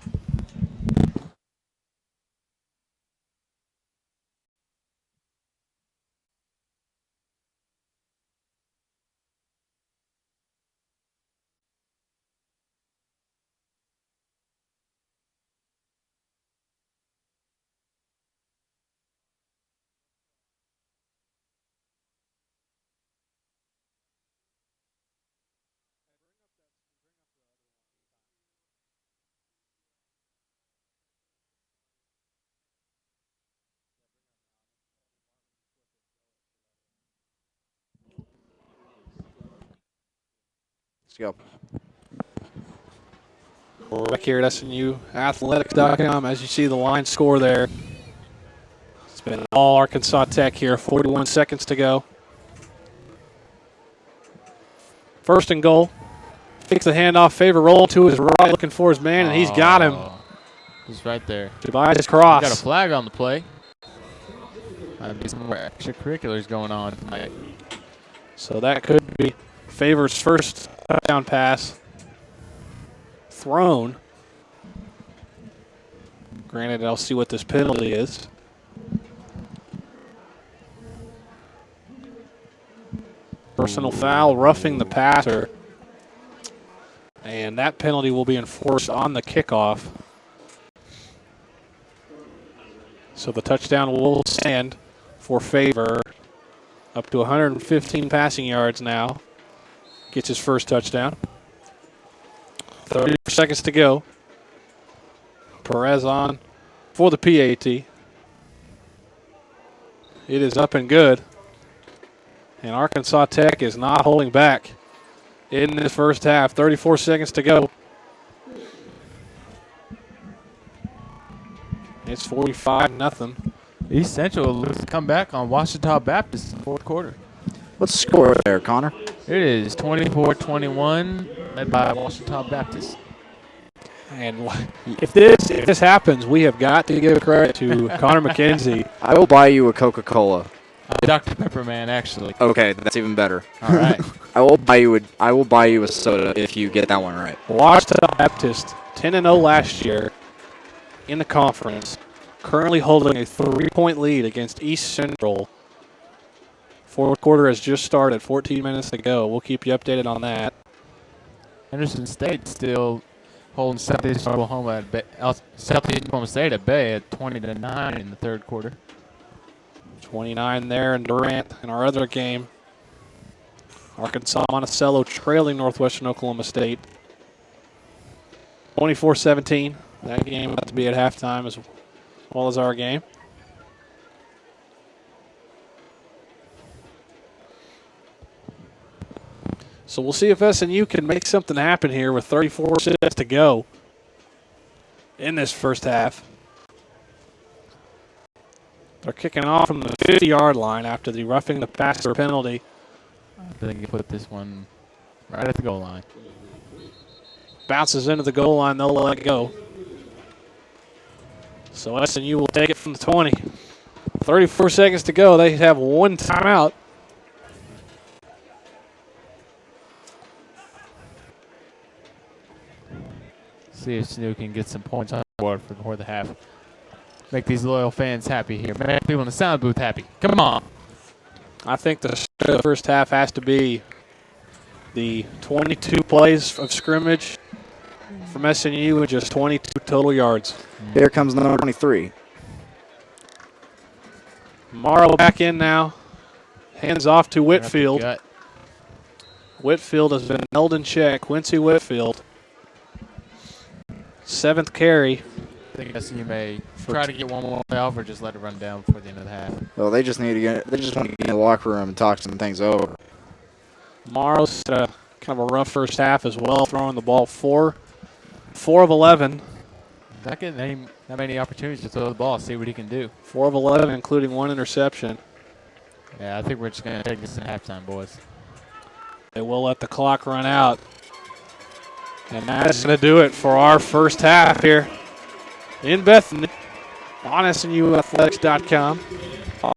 Let's go. We're back here at SNUathletics.com. As you see the line score there, it's been all Arkansas Tech here. 41 seconds to go. 1st and goal. Takes the handoff. Favor roll to his right, looking for his man, and he's got him. He's right there. Jabez Cross. Got a flag on the play. Might be some more extracurriculars going on tonight. So that could be Favor's first touchdown pass thrown. Granted, I'll see what this penalty is. Personal foul, roughing the passer. And that penalty will be enforced on the kickoff. So the touchdown will stand for Favor. Up to 115 passing yards now. Gets his first touchdown. 30 seconds to go. Perez on for the PAT. It is up and good. And Arkansas Tech is not holding back in this first half. 34 seconds to go. It's 45-0. East Central will come back on Washita Baptist in the 4th quarter. What's the score there, Connor? It is 24-21, led by Washita Baptist. And if this happens, we have got to give credit to Connor McKenzie. I will buy you a Coca-Cola. Dr. Pepper Man, actually. Okay, that's even better. All right. I will buy you a soda if you get that one right. Washita Baptist, 10-0 last year in the conference, currently holding a 3-point lead against East Central. 4th quarter has just started, 14 minutes to go. We'll keep you updated on that. Henderson State still holding Southeast Oklahoma State at bay at 20-9 in the third quarter. 29 there in Durant in our other game. Arkansas Monticello trailing Northwestern Oklahoma State. 24-17. That game about to be at halftime as well as our game. So we'll see if SNU can make something happen here with 34 seconds to go in this first half. They're kicking off from the 50-yard line after the roughing the passer penalty. I think you put this one right at the goal line. Bounces into the goal line, they'll let it go. So SNU will take it from the 20. 34 seconds to go. They have one timeout. See if SNU can get some points on the board before the half. Make these loyal fans happy here. Make people in the sound booth happy. Come on. I think the first half has to be the 22 plays of scrimmage from SNU and just 22 total yards. Here comes number 23. Morrow back in now. Hands off to Whitfield. Whitfield has been held in check. Quincy Whitfield. 7th carry. I think SNU may try to get one more play off or just let it run down before the end of the half. Well, they just want to get in the locker room and talk some things over. Morrow's kind of a rough first half as well, throwing the ball 4 of 11. Not getting that many opportunities to throw the ball, see what he can do. 4 of 11, including 1 interception. Yeah, I think we're just going to take this in halftime, boys. They will let the clock run out. And that's going to do it for our first half here in Bethany on SNUathletics.com.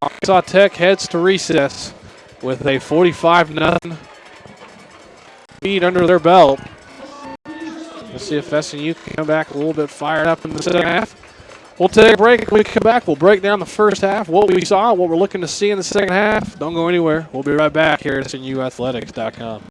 Arkansas Tech heads to recess with a 45-0 lead under their belt. Let's see if SNU can come back a little bit fired up in the second half. We'll take a break. When we come back, we'll break down the first half, what we saw, what we're looking to see in the second half. Don't go anywhere. We'll be right back here at SNUathletics.com.